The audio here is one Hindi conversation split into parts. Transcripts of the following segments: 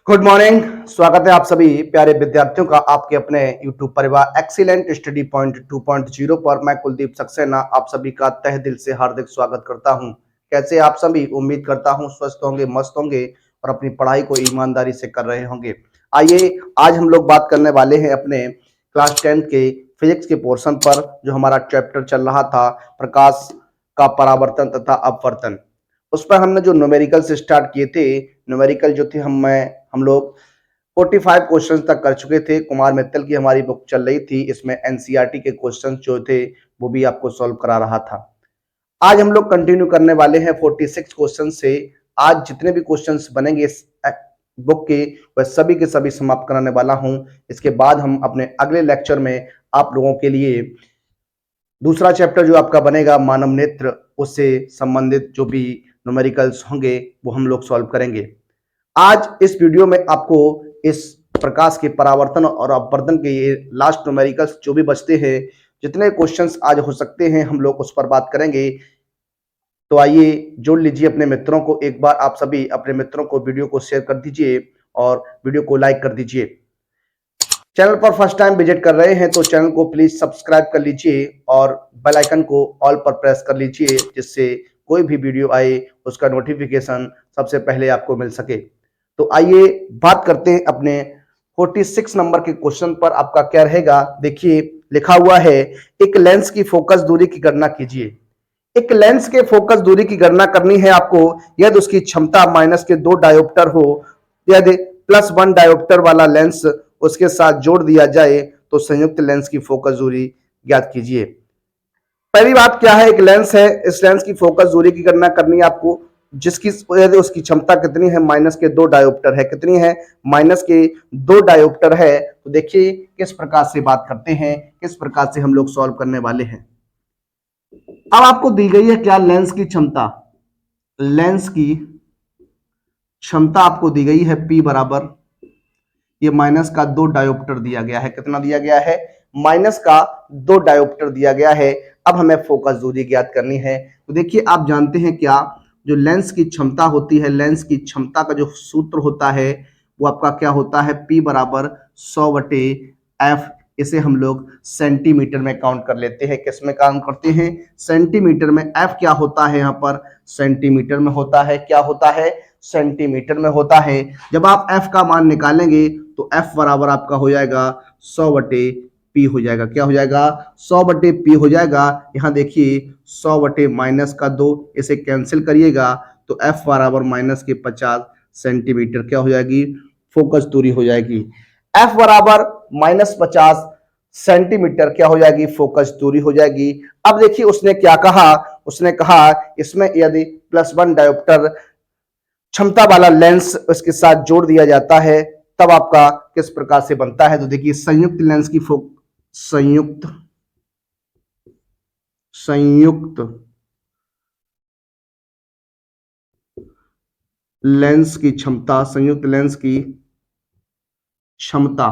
Good morning. स्वागत है आप सभी प्यारे विद्यार्थियों का आपके अपने YouTube परिवार एक्सीलेंट स्टडी पॉइंट 2.0 पर। मैं कुलदीप सक्सेना आप सभी का तहे दिल से हार्दिक स्वागत करता हूं। कैसे आप सभी? उम्मीद करता हूं स्वस्थ होंगे, मस्त होंगे और अपनी पढ़ाई को ईमानदारी से कर रहे होंगे। आइए आज हम लोग बात करने वाले हैं अपने क्लास 10 के फिजिक्स के पोर्शन पर, जो हमारा चैप्टर चल रहा था प्रकाश का परावर्तन तथा अपवर्तन। उस पर हमने जो न्यूमेरिकल से स्टार्ट किए थे, न्यूमेरिकल जो थे हम लोग 45 क्वेश्चंस तक कर चुके थे। कुमार मित्तल की हमारी बुक चल रही थी, इसमें एनसीईआरटी के क्वेश्चंस जो थे वो भी आपको सॉल्व करा रहा था। आज हम लोग कंटिन्यू करने वाले हैं 46 क्वेश्चन से। आज जितने भी क्वेश्चंस बनेंगे इस बुक के, वह सभी के सभी समाप्त कराने वाला हूं। इसके बाद हम अपने अगले लेक्चर में आप लोगों के लिए दूसरा चैप्टर जो आपका बनेगा मानव नेत्र, उससे संबंधित जो भी न्यूमेरिकल्स होंगे वो हम लोग सॉल्व करेंगे। आज इस वीडियो में आपको इस प्रकाश के परावर्तन और अपवर्तन के ये लास्ट न्यूमेरिकल्स जो भी बचते हैं, जितने क्वेश्चंस आज हो सकते हैं हम लोग उस पर बात करेंगे। तो आइए जोड़ लीजिए अपने मित्रों को। एक बार आप सभी अपने मित्रों को वीडियो को शेयर कर दीजिए और वीडियो को लाइक कर दीजिए। चैनल पर फर्स्ट टाइम विजिट कर रहे हैं तो चैनल को प्लीज सब्सक्राइब कर लीजिए और बेल आइकन को ऑल पर प्रेस कर लीजिए, जिससे कोई भी वीडियो आए उसका नोटिफिकेशन सबसे पहले आपको मिल सके। तो आइए बात करते हैं अपने 46 नंबर के क्वेश्चन पर। आपका क्या रहेगा, देखिए लिखा हुआ है एक लेंस की फोकस दूरी की गणना कीजिए। एक लेंस के फोकस दूरी की गणना करनी है आपको यदि उसकी क्षमता माइनस के 2 डायोप्टर हो। यदि +1 डायोप्टर वाला लेंस उसके साथ जोड़ दिया जाए तो संयुक्त लेंस की फोकस दूरी ज्ञात कीजिए। पहली बात क्या है, एक लेंस है, इस लेंस की फोकस दूरी की गणना करनी है आपको, जिसकी उसकी क्षमता कितनी है, माइनस के 2 डायोप्टर है। कितनी है? माइनस के 2 डायोप्टर है। तो देखिए किस प्रकार से बात करते हैं, किस प्रकार से हम लोग सॉल्व करने वाले हैं। अब आपको दी गई है क्या, लेंस की क्षमता। लेंस की क्षमता आपको दी गई है P बराबर, ये माइनस का 2 डायोप्टर दिया गया है। कितना दिया गया है? माइनस का 2 डायोप्टर दिया गया है। अब हमें फोकस दूरी ज्ञात करनी है। तो देखिए आप जानते हैं क्या, जो लेंस की क्षमता होती है, लेंस की क्षमता का जो सूत्र होता है वो आपका क्या होता है, P बराबर 100/F। इसे हम लोग सेंटीमीटर में काउंट कर लेते हैं। किस में काउंट करते हैं? सेंटीमीटर में। F क्या होता है यहाँ पर? सेंटीमीटर में होता है। क्या होता है? सेंटीमीटर में होता है। जब आप F का मान निकालेंगे तो F बराबर आपका हो जाएगा 100/P हो जाएगा। क्या हो जाएगा? 100/P हो जाएगा। यहाँ देखिए 100 माइनस का 2, इसे कैंसिल करिएगा तो F बराबर माइनस के 50 सेंटीमीटर क्या हो जाएगी? फोकस दूरी हो जाएगी। F बराबर -50 सेंटीमीटर क्या हो जाएगी? फोकस दूरी हो जाएगी। अब देखिए उसने क्या कहा, उसने कहा इसमें यदि +1 डायोप्टर क्षमता वाला लेंस उसके साथ जोड़ दिया जाता है तब आपका किस प्रकार से बनता है। तो देखिए संयुक्त लेंस की संयुक्त लेंस की क्षमता, संयुक्त लेंस की क्षमता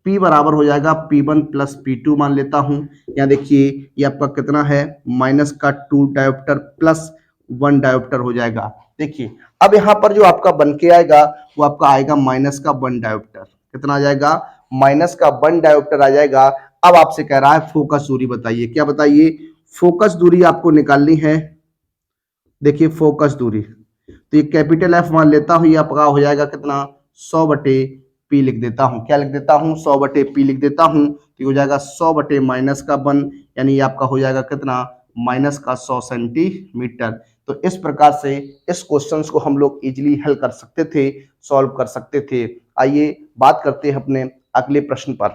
P बराबर हो जाएगा P1 + P2 मान लेता हूं। यहाँ देखिए ये आपका कितना है, माइनस का 2 डायोप्टर +1 डायोप्टर हो जाएगा। देखिए अब यहाँ पर जो आपका बन के आएगा वो आपका आएगा माइनस का 1 डायोप्टर। कितना आ जाएगा? माइनस का 1 डायोप्टर आ जाएगा। अब आपसे कह रहा है फोकस दूरी बताइए। क्या बताइए? फोकस दूरी आपको निकालनी है। देखिए फोकस दूरी, तो ये कैपिटल F मान लेता हूं, ये आपका हो जाएगा कितना, 100/P लिख देता हूं। क्या लिख देता हूं? 100/P लिख देता हूं। तो हो जाएगा 100 माइनस का 1, यानी ये आपका हो जाएगा कितना, माइनस का 100 सेंटीमीटर। तो इस प्रकार से इस क्वेश्चंस को हम लोग इजीली हल कर सकते थे, सॉल्व कर सकते थे। आइए बात करते हैं अपने अगले प्रश्न पर।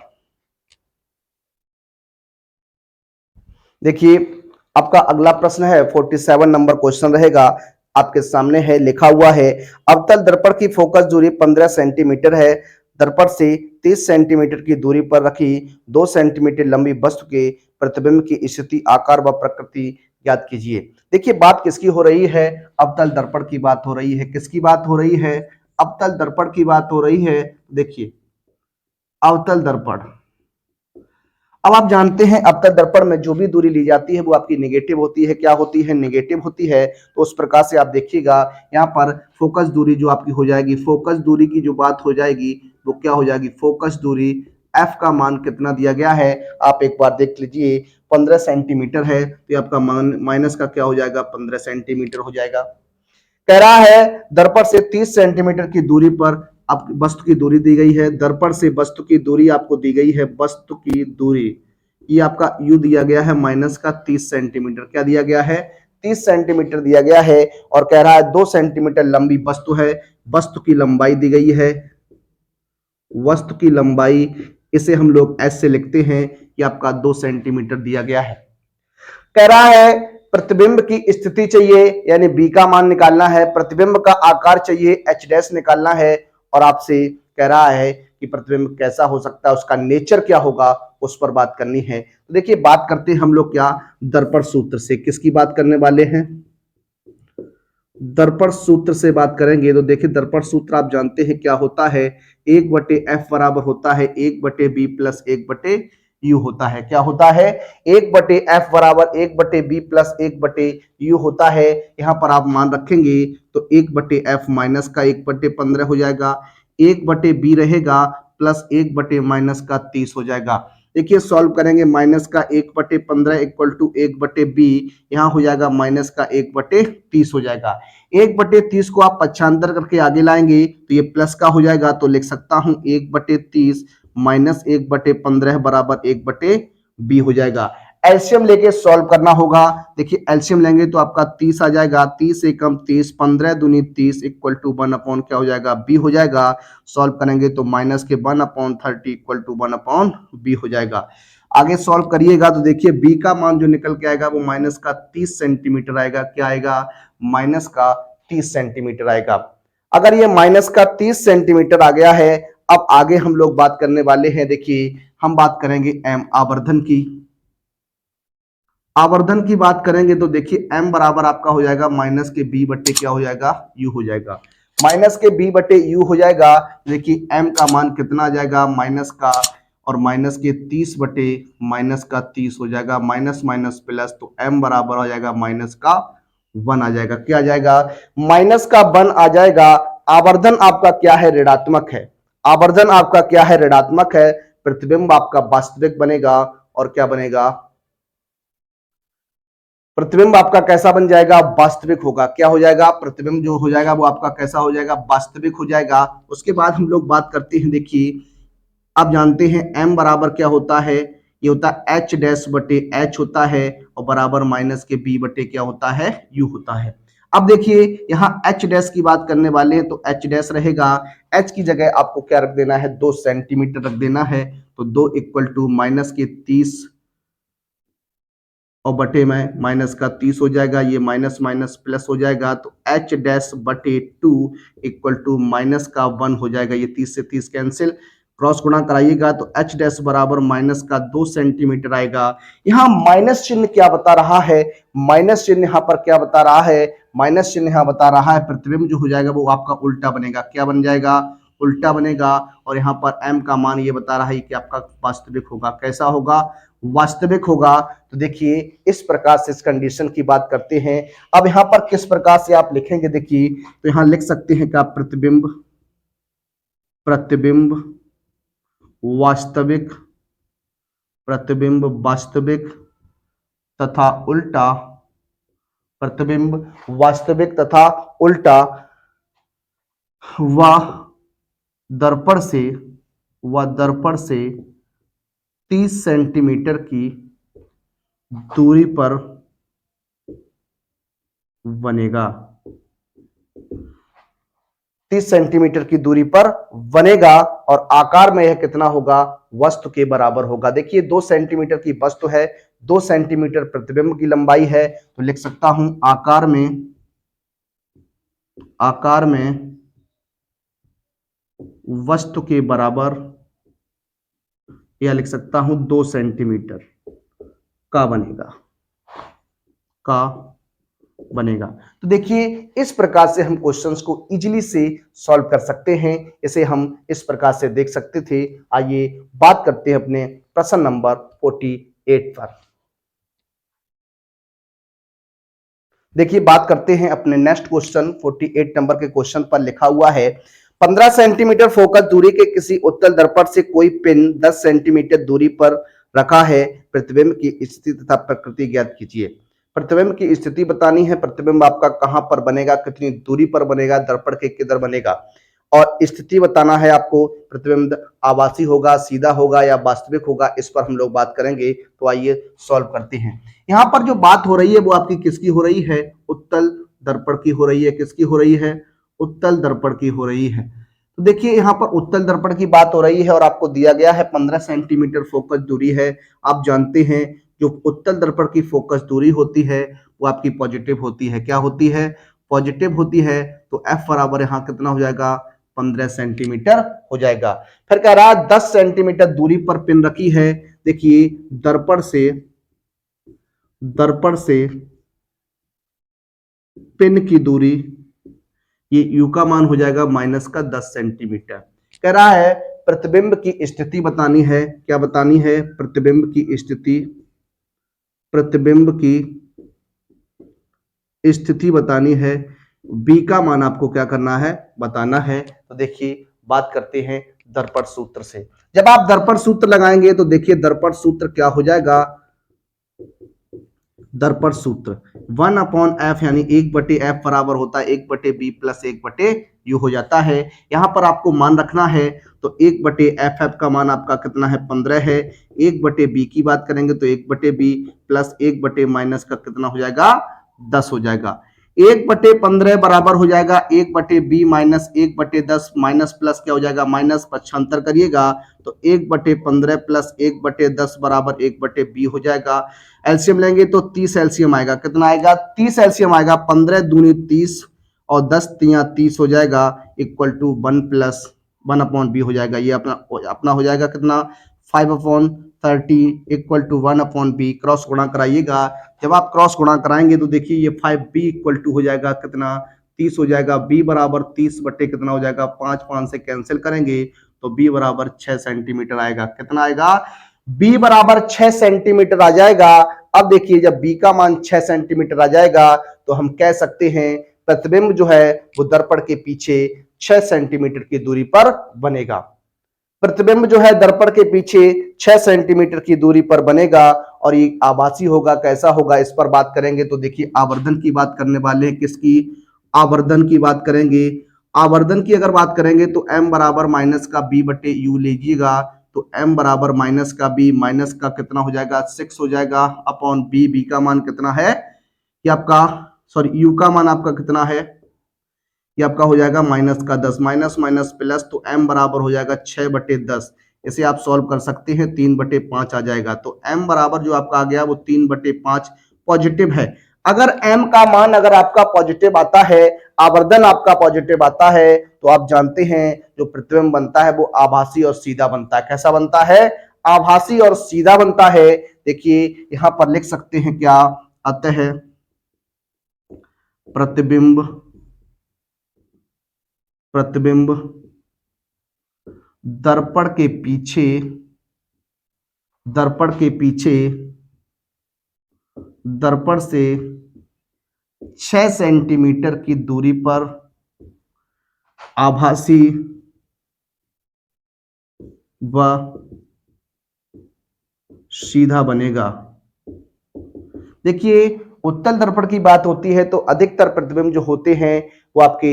देखिए आपका अगला प्रश्न है 47 नंबर क्वेश्चन रहेगा, आपके सामने है, लिखा हुआ है अवतल दर्पण की फोकस दूरी 15 सेंटीमीटर है। दर्पण से 30 सेंटीमीटर की दूरी पर रखी 2 सेंटीमीटर लंबी वस्तु के प्रतिबिंब की स्थिति, आकार व प्रकृति ज्ञात कीजिए। देखिए बात किसकी हो रही है? अवतल दर्पण की बात हो रही है। किसकी बात हो रही है? अवतल दर्पण की बात हो रही है। देखिए अवतल दर्पण, अब आप जानते हैं अवतल दर्पण में जो भी दूरी ली जाती है वो आपकी नेगेटिव होती है। क्या होती है? नेगेटिव होती है। तो उस प्रकार से आप देखिएगा यहाँ पर फोकस दूरी जो आपकी हो जाएगी, फोकस दूरी की जो बात हो जाएगी वो क्या हो जाएगी? फोकस दूरी एफ का मान कितना दिया गया है आप एक बार देख लीजिए, 15 सेंटीमीटर है। तो ये आपका मान माइनस का क्या हो जाएगा? 15 सेंटीमीटर हो जाएगा। कह रहा है दर्पण से 30 सेंटीमीटर की दूरी पर आप वस्तु की दूरी दी गई है। दर्पण से वस्तु की दूरी आपको दी गई है, वस्तु की दूरी ये आपका यू दिया गया है माइनस का 30 सेंटीमीटर। क्या दिया गया है? 30 सेंटीमीटर दिया गया है। और कह रहा है 2 सेंटीमीटर लंबी वस्तु है, वस्तु की लंबाई दी गई है, वस्तु की लंबाई इसे हम लोग एस से लिखते हैं कि आपका 2 सेंटीमीटर दिया गया है। कह रहा है प्रतिबिंब की स्थिति चाहिए, यानी बी का मान निकालना है, प्रतिबिंब का आकार चाहिए, एच डैश निकालना है, और आपसे कह रहा है कि प्रतिबिंब कैसा हो सकता है, उसका नेचर क्या होगा, उस पर बात करनी है। तो देखिए बात करते हैं हम लोग क्या? दर्पण सूत्र से। किसकी बात करने वाले हैं? दर्पण सूत्र से बात करेंगे। तो देखिए दर्पण सूत्र आप जानते हैं क्या होता है? 1/f बराबर होता है 1/b प्लस 1/u होता है। क्या होता है? 1/f बराबर 1/b प्लस 1/u होता है। यहां पर आप मान रखेंगे तो 1/f माइनस का 1/15 हो जाएगा, 1/b रहेगा प्लस 1/ माइनस का 30 हो जाएगा। देखिए सॉल्व करेंगे, माइनस का 1/15 इक्वल टू 1/b, यहाँ हो जाएगा माइनस का 1/30 हो जाएगा। 1/30 को आप पक्षांतर करके आगे लाएंगे तो ये प्लस का हो जाएगा, तो लिख सकता हूं 1/30 माइनस 1/15 बराबर 1/b हो जाएगा। एलसीएम लेके सॉल्व करना होगा। देखिए एलसीएम लेंगे तो आपका 30 आ जाएगा, 30 एकम 30, 15 दूनी 30 इक्वल टू 1 अपॉन क्या हो जाएगा? बी हो जाएगा। सॉल्व करेंगे तो माइनस के 1/30 इक्वल टू 1/b हो जाएगा। आगे सॉल्व करिएगा तो देखिए बी का मान जो निकल के आएगा वो माइनस का 30 सेंटीमीटर आएगा। क्या आएगा? माइनस का 30 सेंटीमीटर आएगा। अगर ये माइनस का 30 सेंटीमीटर आ गया है, अब आगे हम लोग बात करने वाले हैं। देखिए हम बात करेंगे एम आवर्धन की। आवर्धन की बात करेंगे तो देखिए m बराबर आपका हो जाएगा माइनस के b बट्टे क्या हो जाएगा? u हो जाएगा। माइनस के b बट्टे u हो जाएगा। देखिए m का मान कितना आ जाएगा? माइनस का, और माइनस के 30 बटे माइनस का 30 हो जाएगा, माइनस माइनस प्लस, तो m बराबर हो जाएगा माइनस का 1 आ जाएगा। क्या आ जाएगा? माइनस का 1 आ जाएगा। आवर्धन आपका क्या है? ऋणात्मक है। आवर्धन आपका क्या है? ऋणात्मक है। प्रतिबिंब आपका वास्तविक बनेगा, और क्या बनेगा? प्रतिबिंब आपका कैसा बन जाएगा? वास्तविक होगा। क्या हो जाएगा? प्रतिबिंब जो हो जाएगा वो आपका कैसा हो जाएगा? वास्तविक हो जाएगा। उसके बाद हम लोग बात करते हैं, देखिए आप जानते हैं m बराबर क्या होता है? ये होता है एच डैश बटे एच होता है, और बराबर माइनस के b बटे क्या होता है? u होता है। अब देखिए यहाँ एच डैश की बात करने वाले हैं तो एच डैश रहेगा, एच की जगह आपको क्या रख देना है? 2 सेंटीमीटर रख देना है। तो 2 इक्वल टू माइनस के 30 और बटे में माइनस का 30 हो जाएगा, ये माइनस माइनस प्लस हो जाएगा, तो एच डैश बटे 2 इक्वल टू माइनस का 1 हो जाएगा। ये 30 से 30 कैंसिल, क्रॉस गुणा कराइएगा तो एच डैश बराबर माइनस का 2 सेंटीमीटर आएगा। यहाँ माइनस चिन्ह क्या बता रहा है? माइनस चिन्ह यहाँ पर क्या बता रहा है? माइनस चिन्ह यहाँ बता रहा है प्रतिबिंब जो हो जाएगा वो आपका उल्टा बनेगा। क्या बन जाएगा? उल्टा बनेगा। और यहाँ पर m का मान ये बता रहा है कि आपका वास्तविक होगा। कैसा होगा? वास्तविक होगा। तो देखिए इस प्रकार से इस कंडीशन की बात करते हैं। अब यहां पर किस प्रकार से आप लिखेंगे? देखिए तो यहां लिख सकते हैं कि आप प्रतिबिंब, प्रतिबिंब वास्तविक, प्रतिबिंब वास्तविक तथा उल्टा, प्रतिबिंब वास्तविक तथा उल्टा व दर्पण से, व दर्पण से 30 सेंटीमीटर की दूरी पर बनेगा। 30 सेंटीमीटर की दूरी पर बनेगा, और आकार में यह कितना होगा? वस्तु के बराबर होगा। देखिए 2 सेंटीमीटर की वस्तु है, 2 सेंटीमीटर प्रतिबिंब की लंबाई है, तो लिख सकता हूं आकार में, आकार में वस्तु के बराबर, या लिख सकता हूं 2 सेंटीमीटर का बनेगा, का बनेगा। तो देखिए इस प्रकार से हम क्वेश्चंस को इजीली से सॉल्व कर सकते हैं। इसे हम इस प्रकार से देख सकते थे। आइए बात करते हैं अपने प्रश्न नंबर 48 पर। देखिए बात करते हैं अपने नेक्स्ट क्वेश्चन 48 नंबर के क्वेश्चन पर लिखा हुआ है 15 सेंटीमीटर फोकस दूरी के किसी उत्तल दर्पण से कोई पिन 10 सेंटीमीटर दूरी पर रखा है। प्रतिबिंब की स्थिति तथा प्रकृति ज्ञात कीजिए। प्रतिबिंब की स्थिति बतानी है, प्रतिबिंब आपका कहां पर बनेगा, कितनी दूरी पर बनेगा, दर्पण के किधर बनेगा, और स्थिति बताना है आपको। प्रतिबिंब आभासी होगा, सीधा होगा या वास्तविक होगा, इस पर हम लोग बात करेंगे। तो आइए सॉल्व करते हैं। यहाँ पर जो बात हो रही है वो आपकी किसकी हो रही है? उत्तल दर्पण की हो रही है। किसकी हो रही है? उत्तल दर्पण की हो रही है। तो देखिए यहाँ पर उत्तल दर्पण की बात हो रही है और आपको दिया गया है 15 सेंटीमीटर फोकस दूरी है। आप जानते हैं जो उत्तल दर्पण की फोकस दूरी होती है वो आपकी पॉजिटिव होती है। क्या होती है? पॉजिटिव होती है। तो एफ बराबर यहाँ कितना हो जाएगा? 15 सेंटीमीटर हो जाएगा। फिर कह रहा 10 सेंटीमीटर दूरी पर पिन रखी है। देखिए दर्पण से पिन की दूरी, ये यू का मान हो जाएगा माइनस का 10 सेंटीमीटर। कह रहा है प्रतिबिंब की स्थिति बतानी है। क्या बतानी है? प्रतिबिंब की स्थिति, प्रतिबिंब की स्थिति बतानी है। बी का मान आपको क्या करना है? बताना है। तो देखिए बात करते हैं दर्पण सूत्र से। जब आप दर्पण सूत्र लगाएंगे तो देखिए दर्पण सूत्र क्या हो जाएगा? दर्पण सूत्र 1/f यानी 1/f बराबर होता है 1/b प्लस 1/u हो जाता है। यहां पर आपको मान रखना है। तो 1/f का मान आपका कितना है? 15 है। 1/b की बात करेंगे तो 1/b प्लस 1/ माइनस का कितना हो जाएगा? 10 हो जाएगा। 1/15 बराबर हो जाएगा 1/b माइनस 1/10 माइनस प्लस क्या हो जाएगा? माइनस पक्षांतर करिएगा तो 1/15 प्लस 1/10 बराबर 1/b हो जाएगा। एलसीएम लेंगे तो 30 एलसीएम आएगा। कितना आएगा? 30 एलसीएम आएगा। 15 दूनी 30 और 10 तिया 30 हो जाएगा इक्वल टू 1 प्लस 1/b हो जाएगा। ये अपना हो जाएगा कितना? 5/30 इक्वल टू 1/b। क्रॉस गुणा कराइएगा। जब आप क्रॉस गुणा कराएंगे तो देखिए ये 5b इक्वल टू हो जाएगा कितना? 30 हो जाएगा। b बराबर 30 बटे कितना हो जाएगा? 5 से कैंसिल करेंगे तो b बराबर 6 सेंटीमीटर आएगा। कितना आएगा? b बराबर 6 सेंटीमीटर आ जाएगा। अब देखिए जब b का मान 6 सेंटीमीटर आ जाएगा तो हम कह सकते हैं प्रतिबिंब जो है वो दर्पण के पीछे 6 सेंटीमीटर की दूरी पर बनेगा। प्रतिबिंब जो है दर्पण के पीछे 6 सेंटीमीटर की दूरी पर बनेगा और ये आभासी होगा। कैसा होगा? इस पर बात करेंगे तो देखिए आवर्धन की बात करने वाले हैं। किसकी? आवर्धन की बात करेंगे। आवर्धन की अगर बात करेंगे तो m बराबर माइनस का b बटे यू लीजिएगा तो m बराबर माइनस का b माइनस का कितना हो जाएगा? 6 हो जाएगा अपॉन b। b का मान कितना है? ये आपका u का मान आपका कितना है? ये आपका हो जाएगा माइनस का 10। माइनस माइनस प्लस तो m बराबर हो जाएगा 6/10। इसे आप सॉल्व कर सकते हैं 3/5 आ जाएगा। तो m बराबर जो आपका आ गया वो 3/5 पॉजिटिव है। अगर m का मान अगर आपका पॉजिटिव आता है, आवर्धन आपका पॉजिटिव आता है तो आप जानते हैं जो प्रतिबिंब बनता है वो आभासी और सीधा बनता है। कैसा बनता है? आभासी और सीधा बनता है। देखिए यहां पर लिख सकते हैं क्या? अतः प्रतिबिंब दर्पण के पीछे दर्पण से 6 सेंटीमीटर की दूरी पर आभासी व सीधा बनेगा। देखिए उत्तल दर्पण की बात होती है तो अधिकतर प्रतिबिंब जो होते हैं वो आपके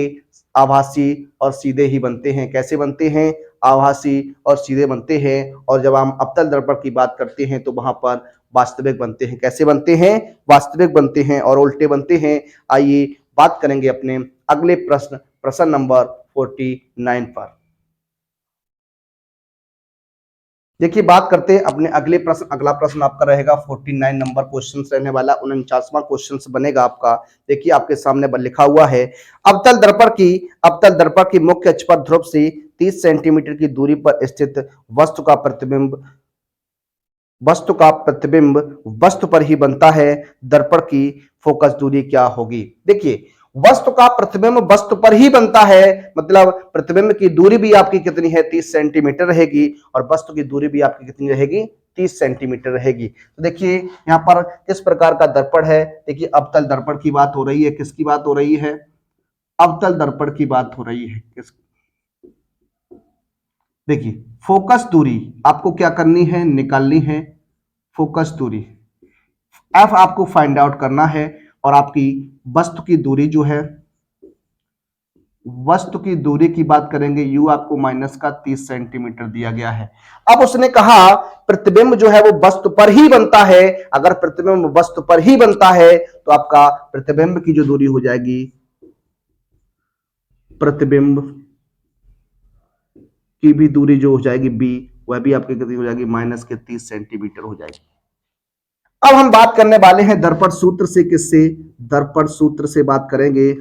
आभासी और सीधे ही बनते हैं। कैसे बनते हैं? आभासी और सीधे बनते हैं। और जब हम अवतल दर्पण की बात करते हैं तो वहां पर वास्तविक बनते हैं। कैसे बनते हैं? वास्तविक बनते हैं और उल्टे बनते हैं। आइए बात करेंगे अपने अगले प्रश्न नंबर 49 पर। देखिए बात करते हैं अपने अगले प्रश्न। अगला प्रश्न आपका रहेगा 49 नंबर क्वेश्चन रहने वाला, 49वां क्वेश्चन बनेगा आपका। देखिए आपके सामने लिखा हुआ है अवतल दर्पण की मुख्य अक्ष पर ध्रुव से 30 सेंटीमीटर की दूरी पर स्थित वस्तु का प्रतिबिंब वस्तु का प्रतिबिंब वस्तु पर ही बनता है, दर्पण की फोकस दूरी क्या होगी? देखिए, वस्तु का प्रतिबिंब वस्तु पर ही बनता है, मतलब प्रतिबिंब की दूरी भी आपकी कितनी है? 30 सेंटीमीटर रहेगी, और वस्तु की दूरी भी आपकी कितनी रहेगी? 30 सेंटीमीटर रहेगी। तो देखिए यहां पर किस प्रकार का दर्पण है? देखिए अवतल दर्पण की बात हो रही है। किसकी बात हो रही है? अवतल दर्पण की बात हो रही है। देखिए फोकस दूरी आपको क्या करनी है? निकालनी है फोकस दूरी। एफ आपको फाइंड आउट करना है, और आपकी वस्तु की दूरी जो है, वस्तु की दूरी की बात करेंगे, यू आपको माइनस का 30 सेंटीमीटर दिया गया है। अब उसने कहा प्रतिबिंब जो है वो वस्तु पर ही बनता है। अगर प्रतिबिंब वस्तु पर ही बनता है तो आपका प्रतिबिंब की जो दूरी हो जाएगी, प्रतिबिंब की भी दूरी जो हो जाएगी बी, वह भी आपकी कितनी हो जाएगी? माइनस के 30 सेंटीमीटर हो जाएगी। अब हम बात करने वाले हैं दर्पण सूत्र से। किससे? दर्पण सूत्र से बात करेंगे।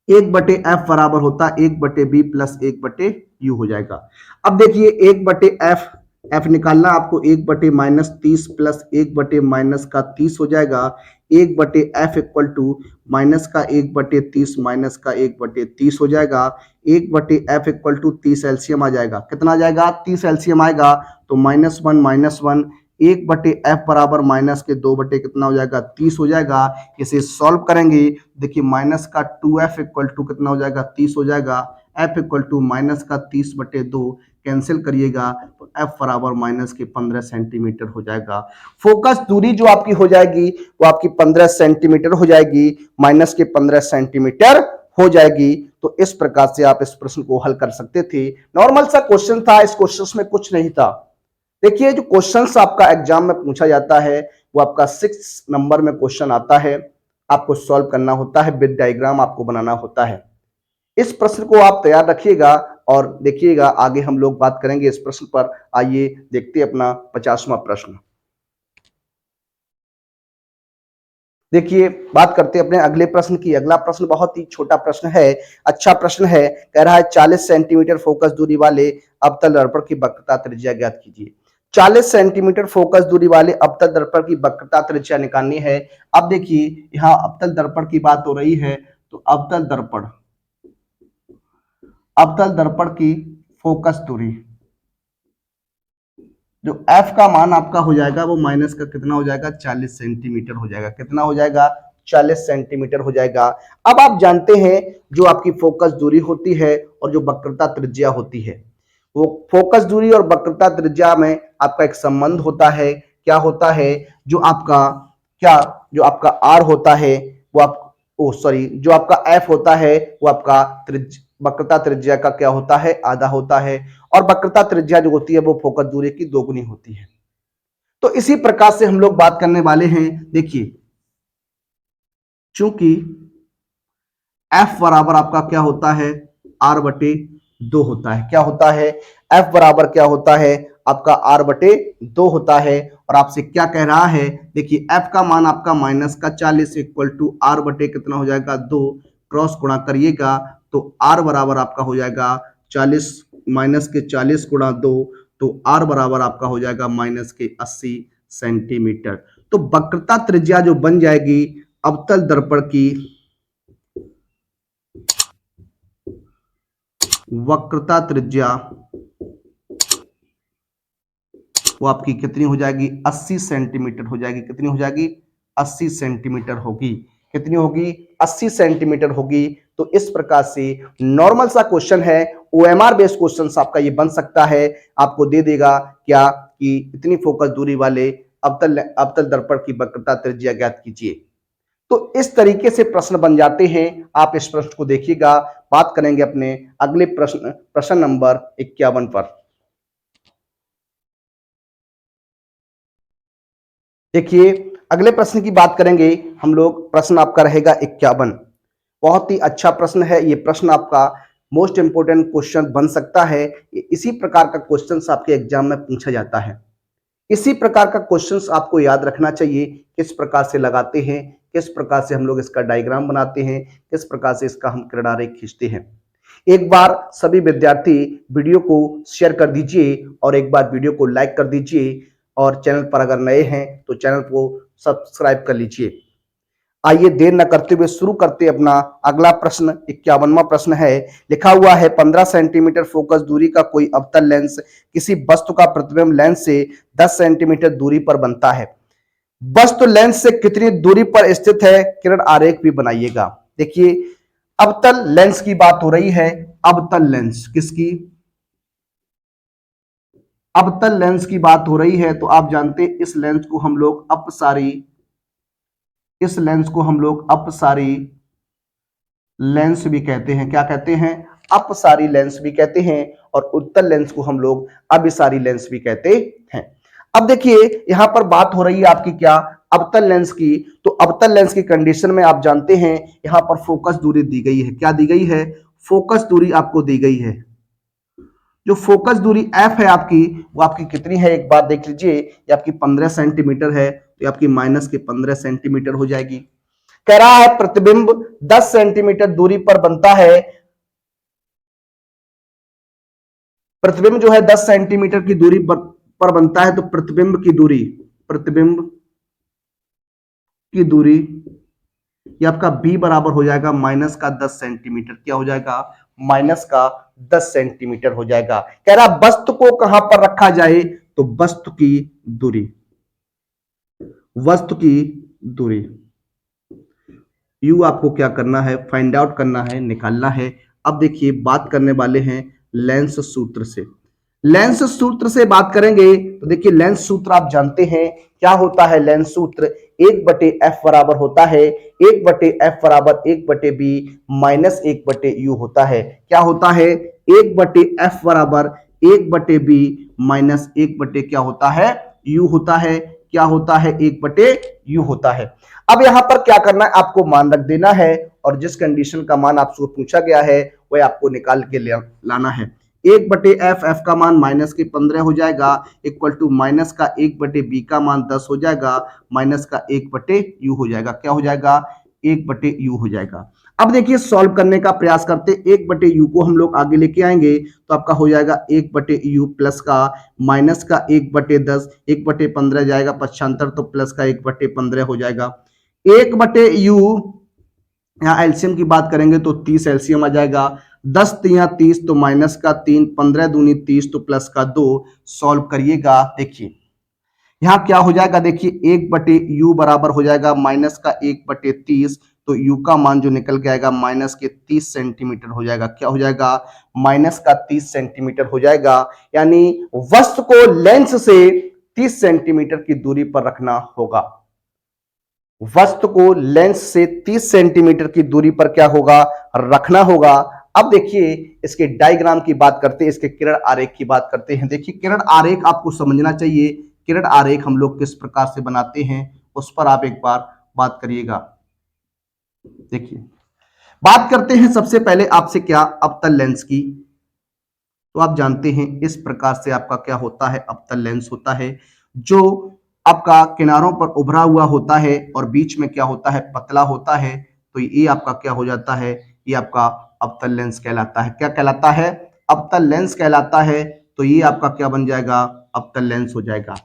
1/f बराबर होता है 1/b प्लस 1/u हो जाएगा। अब देखिए 1/f, एफ निकालना आपको, 1/-30 प्लस 1/- का 30 हो जाएगा। 1/f इक्वल टू माइनस का 1/30 माइनस का 1/30 हो जाएगा। 1/f इक्वल टू 30 एलसीएम आ जाएगा। कितना आ जाएगा? 30 एलसीएम आएगा तो -1 1/f बराबर माइनस के 2 कितना हो जाएगा? 30 हो जाएगा। इसे सॉल्व करेंगे। देखिए माइनस का 2f इक्वल टू कितना हो जाएगा? 30 हो जाएगा। f इक्वल टू माइनस का 30/2 कैंसिल करिएगा तो f बराबर माइनस के 15 सेंटीमीटर हो जाएगा। फोकस दूरी जो आपकी हो जाएगी वो आपकी 15 सेंटीमीटर हो जाएगी, माइनस के 15 सेंटीमीटर हो जाएगी। तो इस प्रकार से आप इस प्रश्न को हल कर सकते थे। नॉर्मल सा क्वेश्चन था, इस क्वेश्चन में कुछ नहीं था। देखिए जो क्वेश्चंस आपका एग्जाम में पूछा जाता है वो आपका 6 नंबर में क्वेश्चन आता है, आपको सॉल्व करना होता है, विद डायग्राम आपको बनाना होता है। इस प्रश्न को आप तैयार रखिएगा और देखिएगा आगे हम लोग बात करेंगे इस प्रश्न पर। आइए देखते हैं अपना 50वां प्रश्न। देखिए बात करते हैं अपने अगले प्रश्न की। अगला प्रश्न बहुत ही छोटा प्रश्न है, अच्छा प्रश्न है। कह रहा है 40 सेंटीमीटर फोकस दूरी वाले अवतल दर्पण की वक्रता त्रिज्या ज्ञात कीजिए। 40 सेंटीमीटर फोकस दूरी वाले अवतल दर्पण की वक्रता त्रिज्या निकालनी है। अब देखिए यहाँ अवतल दर्पण की बात हो रही है, तो अवतल दर्पण की फोकस दूरी, जो f का मान आपका हो जाएगा वो माइनस का कितना हो जाएगा? 40 सेंटीमीटर हो जाएगा। कितना हो जाएगा? 40 सेंटीमीटर हो जाएगा। अब आप जानते हैं जो आपकी फोकस दूरी होती है और जो वक्रता त्रिज्या होती है, वो फोकस दूरी और वक्रता त्रिज्या में आपका एक संबंध होता है। क्या होता है? जो आपका जो आपका r होता है वो आप जो आपका f होता है वो आपका वक्रता त्रिज्या का क्या होता है? आधा होता है। और वक्रता त्रिज्या जो होती है वो फोकस दूरी की दोगुनी होती है। तो इसी प्रकार से हम लोग बात करने वाले हैं। देखिए चूंकि f बराबर आपका क्या होता है? r/2 होता है। क्या होता है? f बराबर क्या होता है? आपका r/2 होता है। और आपसे क्या कह रहा है? देखिए f का मान आपका माइनस का 40 इक्वल टू r/ कितना हो जाएगा? 2, क्रॉस गुणा करिएगा तो r बराबर आपका हो जाएगा 40 माइनस के 40 गुणा 2, तो r बराबर आपका हो जाएगा माइनस के 80 सेंटीमीटर। तो वक्रता त्रिज्या जो बन जाएगी अवतल दर्पण की, वक्रता त्रिज्या वो आपकी कितनी हो जाएगी? 80 सेंटीमीटर हो जाएगी। कितनी हो जाएगी? 80 सेंटीमीटर होगी। कितनी होगी? 80 सेंटीमीटर होगी। तो इस प्रकार से नॉर्मल सा क्वेश्चन है, ओएमआर बेस्ड क्वेश्चन आपका ये बन सकता है। आपको दे देगा क्या कि इतनी फोकस दूरी वाले अवतल दर्पण की वक्रता त्रिज्या ज्ञात कीजिए। तो इस तरीके से प्रश्न बन जाते हैं। आप इस प्रश्न को देखिएगा। बात करेंगे अपने अगले प्रश्न नंबर 51 पर। देखिए अगले प्रश्न की बात करेंगे हम लोग। प्रश्न आपका रहेगा 51। बहुत ही अच्छा प्रश्न है ये। प्रश्न आपका मोस्ट इंपोर्टेंट क्वेश्चन बन सकता है। इसी प्रकार का क्वेश्चन आपके एग्जाम में पूछा जाता है। इसी प्रकार का क्वेश्चंस आपको याद रखना चाहिए। किस प्रकार से लगाते हैं, किस प्रकार से हम लोग इसका डायग्राम बनाते हैं, किस प्रकार से इसका हम किरदार खींचते हैं। एक बार सभी विद्यार्थी वीडियो को शेयर कर दीजिए और एक बार वीडियो को लाइक कर दीजिए और चैनल पर अगर नए हैं तो चैनल को सब्सक्राइब कर लीजिए। आइए देर न करते हुए शुरू करते अपना अगला प्रश्न। 51वां प्रश्न है, लिखा हुआ है 15 सेंटीमीटर फोकस दूरी का कोई अवतल लेंस किसी वस्तु का प्रतिबिंब लेंस से 10 सेंटीमीटर दूरी पर बनता है। वस्तु लेंस से कितनी दूरी पर स्थित है, किरण आरेख भी बनाइएगा। देखिए अवतल लेंस की बात हो रही है। अवतल लेंस किसकी? अवतल लेंस की बात हो रही है तो आप जानते हैं इस लेंस को हम लोग अपसारी लेंस भी कहते हैं। क्या कहते हैं? अपसारी लेंस भी कहते हैं। और उत्तल लेंस को हम लोग अभिसारी लेंस भी कहते हैं। अब देखिए यहां पर बात हो रही है आपकी क्या? अवतल लेंस की। तो अवतल लेंस की कंडीशन में आप जानते हैं यहां पर फोकस दूरी दी गई है। क्या दी गई है? फोकस दूरी आपको दी गई है। जो फोकस दूरी f है आपकी, वो आपकी कितनी है एक बार देख लीजिए। ये आपकी 15 सेंटीमीटर है, तो आपकी माइनस के 15 सेंटीमीटर हो जाएगी। कह रहा है प्रतिबिंब 10 सेंटीमीटर दूरी पर बनता है। प्रतिबिंब जो है 10 सेंटीमीटर की दूरी पर बनता है, तो प्रतिबिंब की दूरी ये आपका b बराबर हो जाएगा माइनस का 10 सेंटीमीटर। क्या हो जाएगा? माइनस का 10 सेंटीमीटर हो जाएगा। कह रहा वस्तु को कहां पर रखा जाए, तो वस्तु की दूरी यू आपको क्या करना है? फाइंड आउट करना है, निकालना है। अब देखिए बात करने वाले हैं लेंस सूत्र से। लेंस सूत्र से बात करेंगे तो देखिए लेंस सूत्र आप जानते हैं क्या होता है। लेंस सूत्र 1/f बराबर होता है 1/f बराबर 1/b माइनस 1/u होता है। क्या होता है? 1/f बराबर 1/b माइनस 1/ क्या होता है? u होता है। क्या होता है? 1/u होता है। अब यहां पर क्या करना है? आपको मान रख देना है और जिस कंडीशन का मान आपसे पूछा गया है वह आपको निकाल के लाना है। 1/f, f का मान माइनस के 15 हो जाएगा, इक्वल टू माइनस का 1/b का मान 10 हो जाएगा, माइनस का 1/u हो जाएगा। क्या हो जाएगा? 1/u हो जाएगा। अब देखिए सॉल्व करने का प्रयास करते। 1/u को हम लोग आगे लेके आएंगे तो आपका हो जाएगा 1/u प्लस का माइनस का 1/10, 1/15 जाएगा 75, तो प्लस का 1/15 हो जाएगा। 1/u यहाँ एलसीएम की बात करेंगे तो 30 एलसीएम आ जाएगा। 10 तिया 30, तो माइनस का 3, 15 दूनी 30, तो प्लस का 2। सॉल्व करिएगा। देखिए यहाँ क्या हो जाएगा? देखिए 1/u बराबर हो जाएगा माइनस का 1/30, तो u का मान जो निकल के आएगा माइनस के 30 सेंटीमीटर हो जाएगा। क्या हो जाएगा? माइनस का 30 सेंटीमीटर हो जाएगा। यानी वस्तु को लेंस से 30 सेंटीमीटर की दूरी पर रखना होगा। वस्तु को लेंस से 30 सेंटीमीटर की दूरी पर क्या होगा? रखना होगा। अब देखिए इसके डायग्राम की बात करते हैं, इसके किरण आरेख की बात करते हैं। देखिए किरण आरेख आपको समझना चाहिए। किरण आरेख हम लोग किस प्रकार से बनाते हैं उस पर आप एक बार बात करिएगा। देखिए बात करते हैं सबसे पहले आपसे क्या? अवतल लेंस की। तो आप जानते हैं इस प्रकार से आपका क्या होता है? अवतल लेंस होता है जो आपका किनारों पर उभरा हुआ होता है और बीच में क्या होता है? पतला होता है। तो ये आपका क्या हो जाता है? ये आपका अवतल लेंस कहलाता है। क्या कहलाता है? अवतल लेंस कहलाता है। तो ये आपका क्या बन जाएगा? अवतल लेंस हो जाएगा।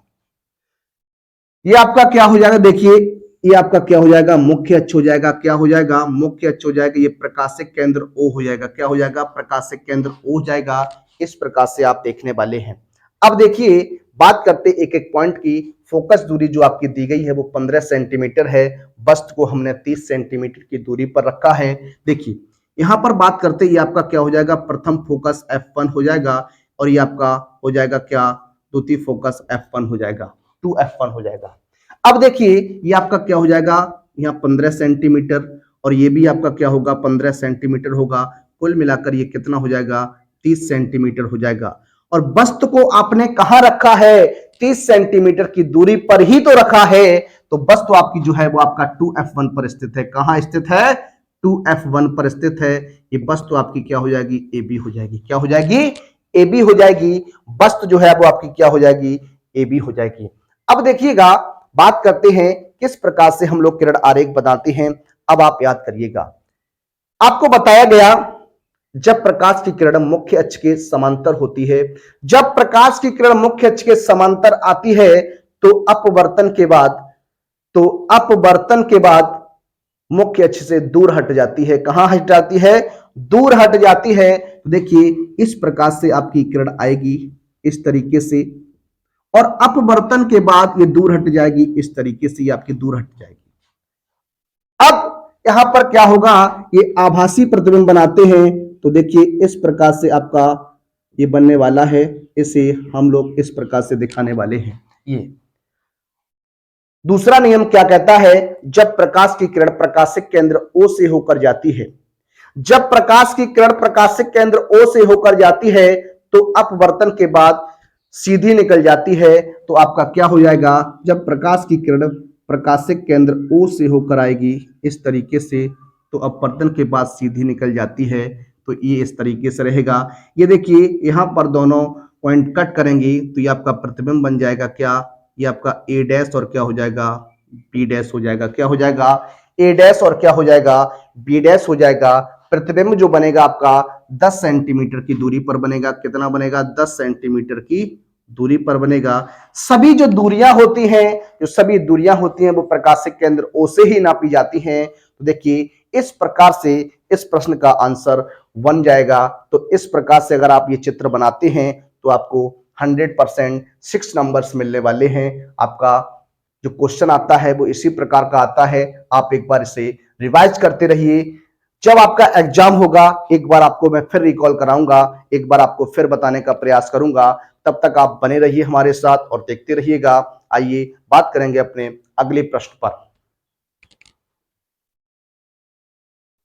ये आपका क्या हो जाएगा? देखिए ये आपका क्या हो जाएगा? मुख्य अक्ष हो जाएगा। क्या हो जाएगा? मुख्य अक्ष हो जाएगा। ये प्रकाशिक केंद्र O हो जाएगा। क्या हो जाएगा? प्रकाशिक केंद्र O हो जाएगा। इस प्रकार से आप देखने वाले हैं। अब देखिए बात करते एक एक पॉइंट की। फोकस दूरी जो आपकी दी गई है वो 15 सेंटीमीटर है। वस्तु को हमने 30 सेंटीमीटर की दूरी पर रखा है। देखिए यहां पर बात करते ये आपका क्या हो जाएगा? प्रथम फोकस f1 हो जाएगा और ये आपका हो जाएगा क्या? द्वितीय फोकस f1 हो जाएगा, 2f1 हो जाएगा। अब देखिए ये आपका क्या हो जाएगा? यहाँ 15 सेंटीमीटर और ये भी आपका क्या होगा? 15 सेंटीमीटर होगा। कुल मिलाकर ये कितना हो जाएगा? 30 सेंटीमीटर हो जाएगा। और वस्तु को आपने कहां रखा है? 30 सेंटीमीटर की दूरी पर ही तो रखा है। तो वस्तु आपकी जो है वो आपका 2f1 पर स्थित है। कहां स्थित है? 2f1 पर स्थित है। ये वस्तु आपकी क्या हो जाएगी? AB हो जाएगी। क्या हो जाएगी? AB हो जाएगी। वस्तु जो है वो आपकी क्या हो जाएगी? AB हो जाएगी। अब देखिएगा बात करते हैं किस प्रकार से हम लोग किरण आरेख बनाते हैं। अब आप याद करिएगा, आपको बताया गया जब प्रकाश की किरण मुख्य अक्ष के समांतर होती है, जब प्रकाश की किरण मुख्य अक्ष के समांतर आती है तो अपवर्तन के बाद मुख्य अक्ष से दूर हट जाती है। कहां हट जाती है? दूर हट जाती है। तो देखिए इस प्रकार से आपकी किरण आएगी इस तरीके से, और अपवर्तन के बाद ये दूर हट जाएगी इस तरीके से, ये आपकी दूर हट जाएगी। अब यहां पर क्या होगा, ये आभासी प्रतिबिंब बनाते हैं। तो देखिए इस प्रकार से आपका ये बनने वाला है, इसे हम लोग इस प्रकार से दिखाने वाले हैं। ये दूसरा नियम क्या कहता है, जब प्रकाश की किरण प्रकाशिक केंद्र O से होकर जाती है, जब प्रकाश की किरण प्रकाशिक केंद्र O से होकर जाती है तो अपवर्तन के बाद सीधी निकल जाती है। तो आपका क्या हो जाएगा, जब प्रकाश की किरण प्रकाशिक केंद्र O से होकर आएगी इस तरीके से, तो अपवर्तन के बाद सीधी निकल जाती है। तो ये इस तरीके से रहेगा। ये देखिए यहां पर दोनों पॉइंट कट करेंगे तो ये आपका प्रतिबिंब बन जाएगा क्या, ये आपका A डैश और क्या हो जाएगा, B डैश हो जाएगा। क्या हो जाएगा, A डैश और क्या हो जाएगा, B डैश हो जाएगा। प्रतिबिंब जो बनेगा आपका 10 सेंटीमीटर की दूरी पर बनेगा। कितना बनेगा, 10 सेंटीमीटर की दूरी पर बनेगा। सभी जो दूरियां होती हैं, जो सभी दूरियां होती हैं वो प्रकाशिक केंद्र O से ही नापी जाती हैं। तो देखिए इस प्रकार से इस प्रश्न का आंसर बन जाएगा। तो इस प्रकार से अगर आप ये चित्र बनाते हैं तो आपको 100% 6 नंबर्स मिलने वाले हैं। आपका जो क्वेश्चन आता है वो इसी प्रकार का आता है। आप एक बार इसे रिवाइज करते रहिए। जब आपका एग्जाम होगा एक बार आपको मैं फिर रिकॉल कराऊंगा, एक बार आपको फिर बताने का प्रयास करूंगा। तब तक आप बने रहिए हमारे साथ और देखते रहिएगा। आइए बात करेंगे अपने अगले प्रश्न पर।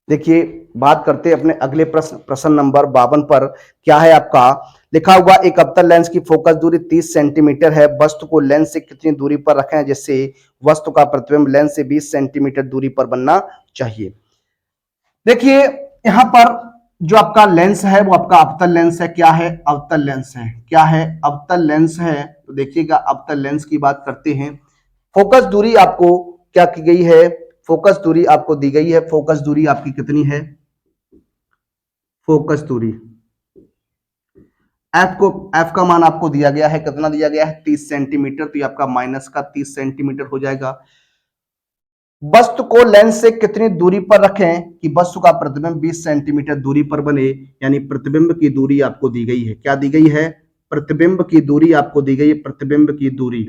देखिए बात करते हैं अपने अगले प्रश्न नंबर 52 पर। क्या है आपका, लिखा हुआ एक अवतल लेंस की फोकस दूरी 30 सेंटीमीटर है। वस्तु को लेंस से कितनी दूरी पर रखें जिससे वस्तु का प्रतिबिंब लेंस से 20 सेंटीमीटर दूरी पर बनना चाहिए। देखिए यहां पर जो आपका लेंस है वो आपका अवतल लेंस है। क्या है, अवतल लेंस है। क्या है, अवतल लेंस है। तो देखिएगा अवतल लेंस की बात करते हैं। फोकस दूरी आपको क्या की गई है, फोकस दूरी आपको दी गई है। फोकस दूरी आपकी कितनी है, फोकस दूरी एफ का मान आपको दिया गया है। कितना दिया गया है, 30 सेंटीमीटर। तो ये आपका माइनस का 30 सेंटीमीटर हो जाएगा। वस्तु को लेंस से कितनी दूरी पर रखें कि वस्तु का प्रतिबिंब 20 सेंटीमीटर दूरी पर बने, यानी प्रतिबिंब की दूरी आपको दी गई है। क्या दी गई है, प्रतिबिंब की दूरी आपको दी गई है। प्रतिबिंब की दूरी,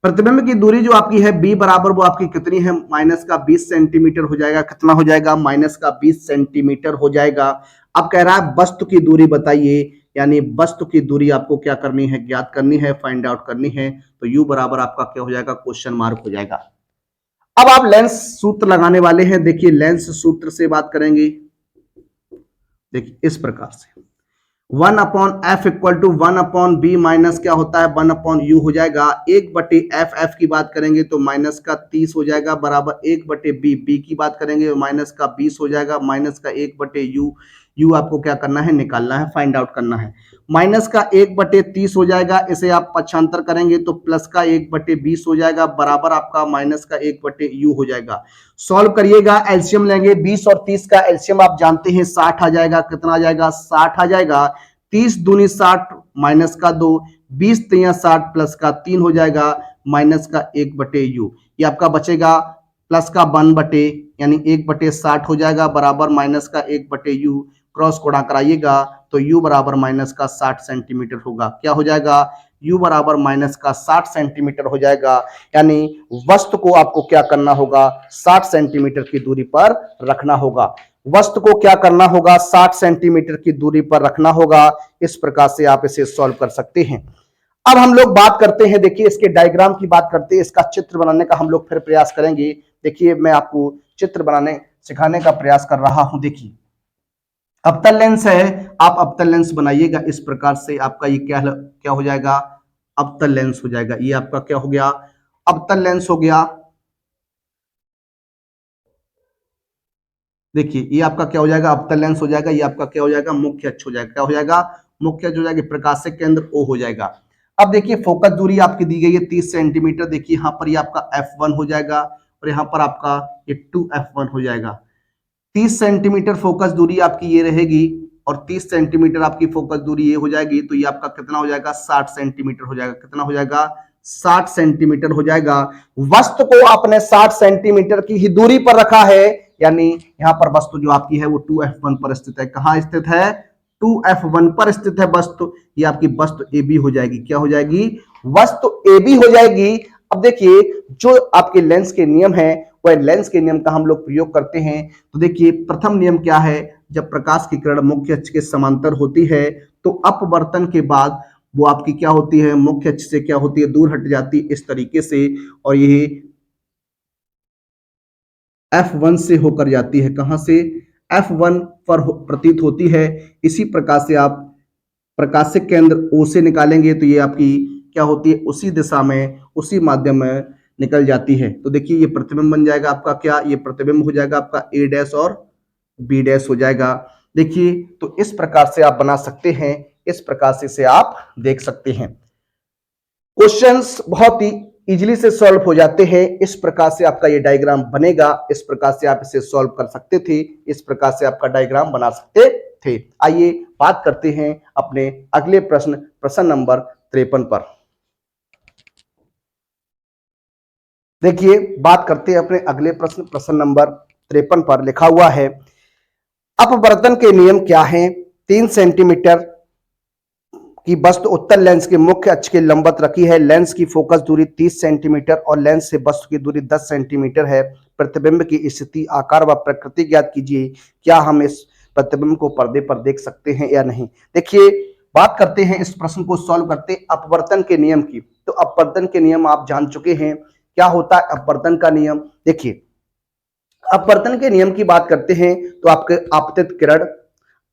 प्रतिबिंब की दूरी जो आपकी है b बराबर वो आपकी कितनी है, माइनस का 20 सेंटीमीटर हो जाएगा। कितना हो जाएगा, माइनस का 20 सेंटीमीटर हो जाएगा। अब कह रहा है वस्तु की दूरी बताइए, यानी वस्तु की दूरी आपको क्या करनी है, ज्ञात करनी है, फाइंड आउट करनी है। तो u बराबर आपका क्या हो जाएगा, क्वेश्चन मार्क हो जाएगा। अब आप लेंस सूत्र लगाने वाले हैं। देखिए लेंस सूत्र से बात करेंगे। देखिए इस प्रकार से 1/f equal to 1/b minus क्या होता है, 1/u हो जाएगा। 1/f, f की बात करेंगे तो माइनस का 30 हो जाएगा, बराबर 1/b, b की बात करेंगे माइनस का 20 हो जाएगा, माइनस का 1/u, u आपको क्या करना है, निकालना है, फाइंड आउट करना है। माइनस का 1/30 हो जाएगा, इसे आप पक्षांतर करेंगे तो प्लस का 1/20 हो जाएगा, बराबर आपका माइनस का 1/u हो जाएगा। सॉल्व करिएगा, एलसीएम लेंगे। 20 और 30 का एलसीएम आप जानते हैं 60 आ जाएगा। कितना आ जाएगा, 60 आ जाएगा। 30 दूनी 60, माइनस का 2, 20 तिया 60, प्लस का 3 हो जाएगा, माइनस का 1/u। ये आपका बचेगा प्लस का 1 यानी 1/60 हो जाएगा, बराबर माइनस का 1/u। क्रॉस गुणा कराइएगा तो u बराबर माइनस का 60 सेंटीमीटर होगा। क्या हो जाएगा, u बराबर माइनस का 60 सेंटीमीटर हो जाएगा। यानी वस्तु को आपको क्या करना होगा, 60 सेंटीमीटर की दूरी पर रखना होगा। वस्तु को क्या करना होगा, 60 सेंटीमीटर की दूरी पर रखना होगा। इस प्रकार से आप इसे सॉल्व कर सकते हैं। अब हम लोग बात करते हैं, देखिए इसके डायग्राम की बात करते हैं। इसका चित्र बनाने का हम लोग फिर प्रयास करेंगे। देखिए मैं आपको चित्र बनाने सिखाने का प्रयास कर रहा हूं। देखिए अवतल लेंस है, आप अवतल लेंस बनाइएगा इस प्रकार से। आपका ये क्या हो जाएगा, अवतल लेंस हो जाएगा। ये आपका क्या हो गया, अवतल लेंस हो गया। देखिए ये आपका क्या हो जाएगा, अवतल लेंस हो जाएगा। ये आपका क्या हो जाएगा, मुख्य अक्ष हो जाएगा। क्या हो जाएगा, मुख्य अक्ष हो जाएगा। प्रकाशिक केंद्र O हो जाएगा। अब देखिए फोकस दूरी आपकी दी गई है 30 सेंटीमीटर। देखिए यहाँ पर ये आपका F1 हो जाएगा और यहाँ पर आपका ये 2F1 हो जाएगा। 30 सेंटीमीटर फोकस दूरी आपकी ये रहेगी और 30 सेंटीमीटर आपकी फोकस दूरी ये हो जाएगी, तो ये आपका कितना हो जाएगा 60 सेंटीमीटर हो जाएगा। कितना हो जाएगा 60 सेंटीमीटर हो जाएगा। वस्तु को आपने 60 सेंटीमीटर की ही दूरी पर रखा है, यानी यहां पर वस्तु जो आपकी है वो 2f1 पर स्थित है। कहां स्थित है 2f1 पर स्थित है वस्तु। ये आपकी वस्तु AB हो जाएगी। क्या हो जाएगी वस्तु AB हो जाएगी। अब देखिए जो आपके लेंस के नियम है वह लेंस के नियम का हम लोग प्रयोग करते हैं। तो देखिए प्रथम नियम क्या है, जब प्रकाश की किरण मुख्य अक्ष के समांतर होती है तो अपवर्तन के बाद वो आपकी क्या होती है मुख्य अक्ष से क्या होती है दूर हट जाती है इस तरीके से, और ये F1 से होकर जाती है। कहां से F1 पर प्रतीत होती है। इसी प्रकार से आप प्रकाशिक केंद्र O से निकालेंगे तो ये आपकी क्या होती है उसी दिशा में उसी माध्यम में निकल जाती है। तो देखिए ये प्रतिबिंब बन जाएगा आपका, क्या ये प्रतिबिंब हो जाएगा आपका A डैश और B डैश हो जाएगा। देखिए तो इस प्रकार से आप बना सकते हैं, इस प्रकार से इसे आप देख सकते हैं। क्वेश्चंस बहुत ही इजीली से सॉल्व हो जाते हैं। इस प्रकार से आपका ये डायग्राम बनेगा, इस प्रकार से आप इसे सॉल्व कर सकते थे, इस प्रकार से आपका डायग्राम बना सकते थे। आइए बात करते हैं अपने अगले प्रश्न नंबर 53 पर। देखिए बात करते हैं अपने अगले प्रश्न नंबर 53 पर। लिखा हुआ है अपवर्तन के नियम क्या हैं। 3 सेंटीमीटर की वस्तु उत्तल लेंस के मुख्य अक्ष के लंबवत रखी है। लेंस की फोकस दूरी 30 सेंटीमीटर और लेंस से वस्तु की दूरी 10 सेंटीमीटर है। प्रतिबिंब की स्थिति आकार व प्रकृति ज्ञात कीजिए। क्या हम इस प्रतिबिंब को पर्दे पर देख सकते हैं या नहीं। देखिए बात करते हैं इस प्रश्न को सॉल्व करते अपवर्तन के नियम की। तो अपवर्तन के नियम आप जान चुके हैं। क्या होता है अपवर्तन का नियम। देखिए अपवर्तन के नियम की बात करते हैं तो आपके आपतित किरण,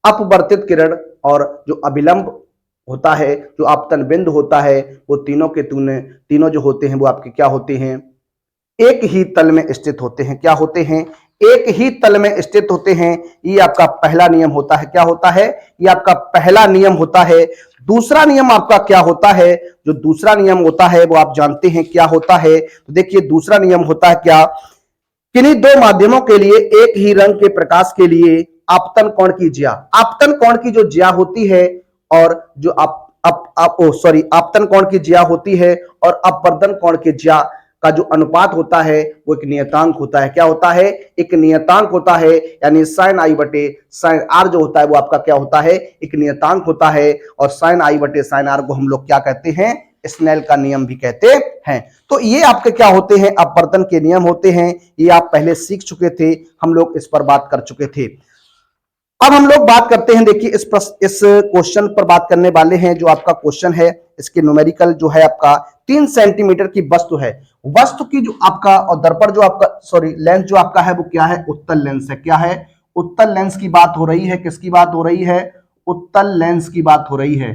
अपवर्तित किरण और जो अभिलंब होता है, जो आपतन बिंदु होता है, वो तीनों जो होते हैं वो आपके क्या होते हैं एक ही तल में स्थित होते हैं। क्या होते हैं एक ही तल में स्थित होते हैं। ये आपका पहला नियम होता है। क्या होता है ये आपका पहला नियम होता है। दूसरा नियम आपका क्या होता है, जो दूसरा नियम होता है वो आप जानते हैं क्या होता है। तो देखिए दूसरा नियम होता है क्या, किन्हीं दो माध्यमों के लिए एक ही रंग के प्रकाश के लिए आपतन कोण की ज्या, आपतन कोण की जो ज्या होती है और जो आपतन कोण की ज्या होती है और अपवर्तन कोण की ज्या का जो अनुपात होता है वो एक नियतांक होता है। क्या होता है एक नियतांक होता है, यानी साइन आई बटे साइन आर जो होता है वो आपका क्या होता है एक नियतांक होता है। और साइन आई बटे साइन आर को हम लोग क्या कहते हैं स्नेल का नियम भी कहते हैं। तो ये आपके क्या होते हैं अपवर्तन के नियम होते हैं। ये आप पहले सीख चुके थे, हम लोग इस पर बात कर चुके थे। अब हम लोग बात करते हैं, देखिए इस क्वेश्चन पर बात करने वाले हैं। जो आपका क्वेश्चन है इसके न्यूमेरिकल जो है आपका 3 सेंटीमीटर की वस्तु है। वस्तु की जो आपका और दर्पण जो आपका लेंस जो आपका है वो क्या है उत्तल लेंस है। क्या है उत्तल लेंस की बात हो रही है। किसकी बात हो रही है उत्तल लेंस की बात हो रही है।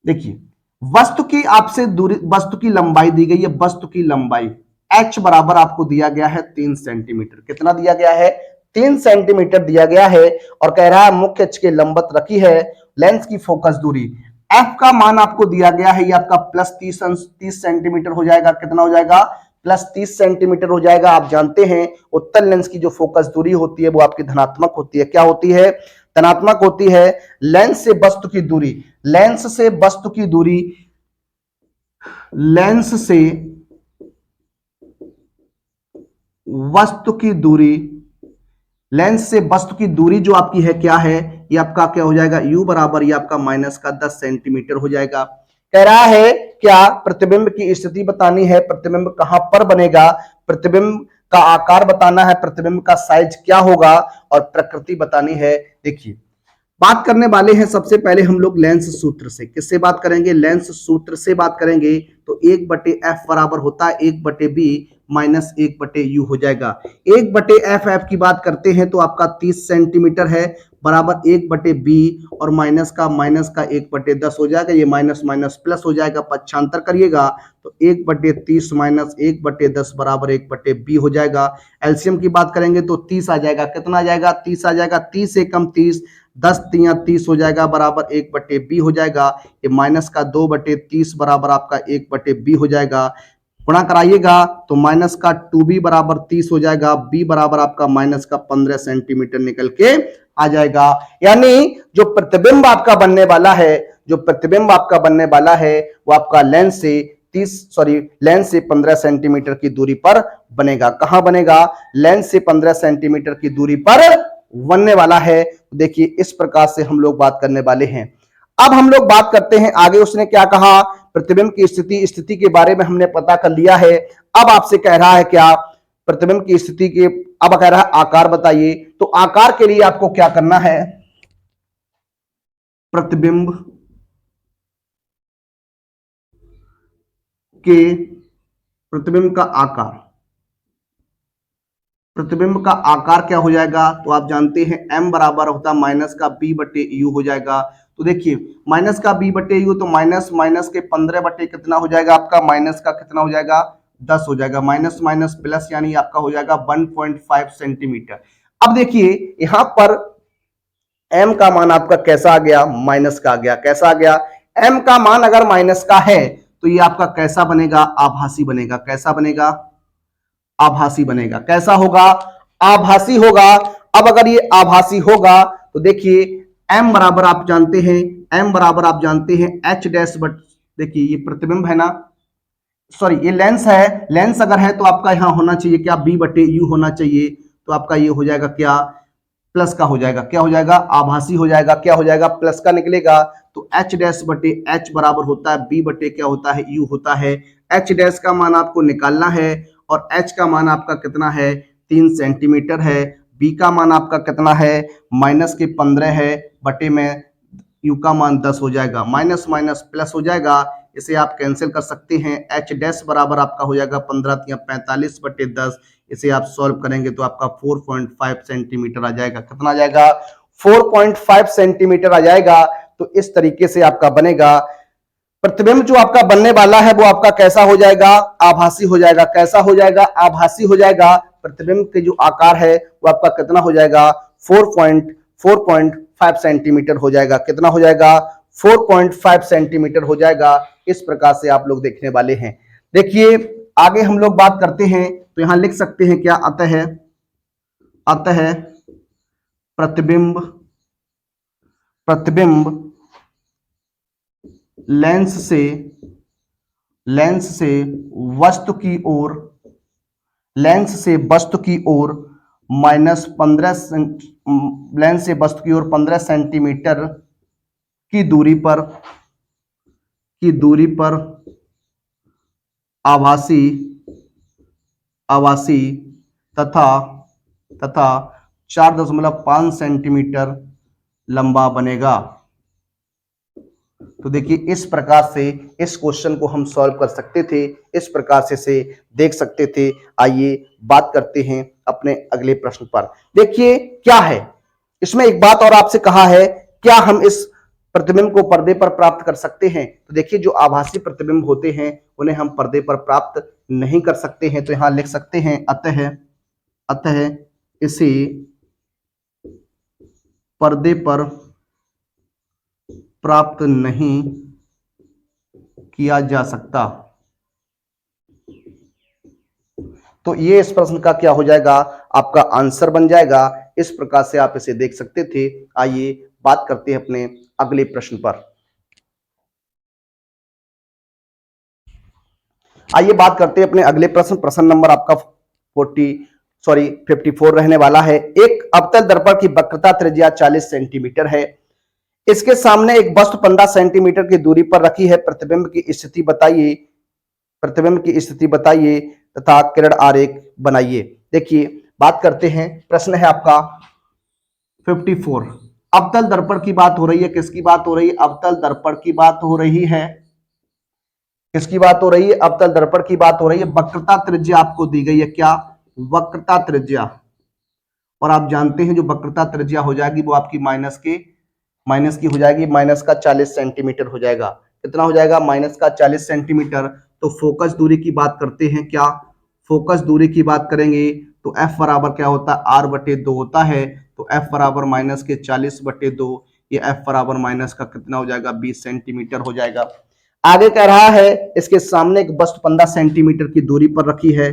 देखिए वस्तु की आपसे दूरी, वस्तु की लंबाई दी गई है। वस्तु की लंबाई h बराबर आपको दिया गया है 3 सेंटीमीटर। कितना दिया गया है 3 सेंटीमीटर दिया गया है। और कह रहा है मुख्य अक्ष के लंबवत रखी है। लेंस की फोकस दूरी f का मान आपको दिया गया है, ये आपका प्लस 30 सेंटीमीटर हो जाएगा। कितना हो जाएगा प्लस 30 सेंटीमीटर हो जाएगा। आप जानते हैं उत्तल लेंस की जो फोकस दूरी होती है वो आपकी धनात्मक होती है। क्या होती है धनात्मक होती है। लेंस से वस्तु की दूरी, लेंस से वस्तु की दूरी, लेंस से वस्तु की दूरी, लेंस से वस्तु की दूरी जो आपकी है क्या है ये आपका क्या हो जाएगा u बराबर ये आपका माइनस का 10 सेंटीमीटर हो जाएगा। कह रहा है क्या प्रतिबिंब की स्थिति बतानी है, प्रतिबिंब कहां पर बनेगा, प्रतिबिंब का आकार बताना है, प्रतिबिंब का साइज क्या होगा और प्रकृति बतानी है। देखिए बात करने वाले हैं सबसे पहले हम लोग लेंस सूत्र से। किससे बात करेंगे लेंस सूत्र से बात करेंगे। तो 1/f बराबर होता है 1/b माइनस 1/u हो जाएगा। 1/f की बात करते हैं तो आपका 30 सेंटीमीटर है बराबर 1/b और माइनस का 1/10 हो जाएगा। ये माइनस माइनस प्लस हो जाएगा, पक्षांतर करिएगा तो 1/30 माइनस 1/10 बराबर 1/b हो जाएगा। एलसीएम की बात करेंगे तो 30 आ जाएगा। कितना आ जाएगा 30 आ जाएगा। 30 एकम 30, 10 तिया 30 हो जाएगा बराबर 1/b हो जाएगा। ये माइनस का 2/30 बराबर आपका 1/b हो जाएगा। गुणा कराइएगा तो माइनस का 2b बराबर 30 हो जाएगा, b बराबर आपका माइनस का 15 सेंटीमीटर निकल के आ जाएगा। यानी जो प्रतिबिंब आपका बनने वाला है, जो प्रतिबिंब आपका बनने वाला है वो आपका लेंस से 15 सेंटीमीटर की दूरी पर बनेगा। कहां बनेगा? लेंस से 15 सेंटीमीटर की दूरी पर बनने वाला है। देखिए इस प्रकार से हम लोग बात करने वाले हैं। अब हम लोग बात करते हैं आगे, उसने क्या कहा? प्रतिबिंब की स्थिति के बारे में हमने पता कर लिया है। अब आपसे कह रहा है क्या? प्रतिबिंब की स्थिति के, अब कह रहा है आकार बताइए। तो आकार के लिए आपको क्या करना है? प्रतिबिंब का आकार, प्रतिबिंब का आकार क्या हो जाएगा? तो आप जानते हैं m बराबर होता है माइनस का b बटे यू हो जाएगा। तो देखिए माइनस का b बटे यू, तो माइनस माइनस के 15 बटे कितना हो जाएगा आपका? माइनस का कितना हो जाएगा? 10 हो जाएगा। माइनस माइनस प्लस यानी आपका हो जाएगा 1.5 सेंटीमीटर। अब देखिए यहां पर m का मान आपका कैसा आ गया? माइनस का आ गया। कैसा आ गया? m का मान अगर माइनस का है तो ये आपका कैसा बनेगा? आभासी बनेगा। कैसा बनेगा? आभासी बनेगा। कैसा होगा? आभासी होगा। अब अगर ये आभासी होगा तो देखिए m बराबर आप जानते हैं, m बराबर आप जानते हैं h डैश बट, देखिए ये प्रतिबिंब है ना, सॉरी ये लेंस है। लेंस अगर है तो आपका यहां होना चाहिए क्या? b बटे यू होना चाहिए। तो आपका ये हो जाएगा क्या? प्लस का हो जाएगा। क्या हो जाएगा? आभासी हो जाएगा। क्या हो जाएगा? प्लस का निकलेगा। तो h डैश बटे h बराबर होता है b बटे क्या होता है? u होता है। h डैश का मान आपको निकालना है और h का मान आपका कितना है? 3 सेंटीमीटर है। b का मान आपका कितना है? माइनस के 15 है बटे में u का मान 10 हो जाएगा। माइनस माइनस प्लस हो जाएगा, इसे आप कैंसिल कर सकते हैं। h डैश बराबर आपका हो जाएगा 15 या 45 बटे 10। इसे आप सॉल्व करेंगे तो आपका 4.5 सेंटीमीटर आ जाएगा। कितना आ जाएगा? 4.5 सेंटीमीटर आ जाएगा। तो इस तरीके से आपका बनेगा प्रतिबिंब। जो आपका बनने वाला है वो आपका कैसा हो जाएगा? आभासी हो जाएगा। कैसा हो जाएगा? आभासी हो जाएगा। प्रतिबिंब के जो आकार है वो आपका कितना हो जाएगा? 4.5 सेंटीमीटर हो जाएगा। कितना हो जाएगा? 4.5 सेंटीमीटर हो जाएगा। इस प्रकार से आप लोग देखने वाले हैं। देखिए आगे हम लोग बात करते हैं तो यहां लिख सकते हैं क्या? अतः प्रतिबिंब लेंस से वस्तु की ओर माइनस 15 सेंटीमीटर की दूरी पर आभासी तथा 4.5 सेंटीमीटर लंबा बनेगा। तो देखिए इस प्रकार से इस क्वेश्चन को हम सॉल्व कर सकते थे, इस प्रकार से देख सकते थे। आइए बात करते हैं अपने अगले प्रश्न पर। देखिए क्या है इसमें, एक बात और आपसे कहा है, क्या हम इस प्रतिबिंब को पर्दे पर प्राप्त कर सकते हैं? तो देखिए जो आभासी प्रतिबिंब होते हैं उन्हें हम पर्दे पर प्राप्त नहीं कर सकते हैं। तो यहां लिख सकते हैं अतः इसे पर्दे पर प्राप्त नहीं किया जा सकता। तो ये इस प्रश्न का क्या हो जाएगा? आपका आंसर बन जाएगा। इस प्रकार से आप इसे देख सकते थे। आइए बात करते हैं अपने अगले प्रश्न पर। आइए बात करते हैं अपने अगले प्रश्न नंबर आपका 54 रहने वाला है। एक अवतल दर्पण की वक्रता त्रिज्या 40 सेंटीमीटर है। इसके सामने एक वस्तु 15 सेंटीमीटर की दूरी पर रखी है। प्रतिबिंब की स्थिति बताइए तथा किरण आरेख बनाइए। देखिए बात करते हैं, प्रश्न है आपका 54। अवतल दर्पण की बात हो रही है। किसकी बात हो रही है? अवतल दर्पण की बात हो रही है। किसकी बात हो रही है? अवतल दर्पण की बात हो रही है। वक्रता त्रिज्या आपको दी गई है। क्या? वक्रता त्रिज्या। और आप जानते हैं जो वक्रता त्रिज्या हो जाएगी वो आपकी माइनस की हो जाएगी। माइनस का 40 सेंटीमीटर हो जाएगा। कितना हो जाएगा? माइनस का 40 सेंटीमीटर। तो फोकस दूरी की बात करते हैं। क्या? फोकस दूरी की बात करेंगे तो f बराबर क्या होता है? r बटे 2 होता है। तो f बराबर माइनस के 40 बटे 2, ये f बराबर माइनस का कितना हो जाएगा? 20 सेंटीमीटर हो जाएगा। आगे कह रहा है इसके सामने एक वस्तु 15 सेंटीमीटर की दूरी पर रखी है,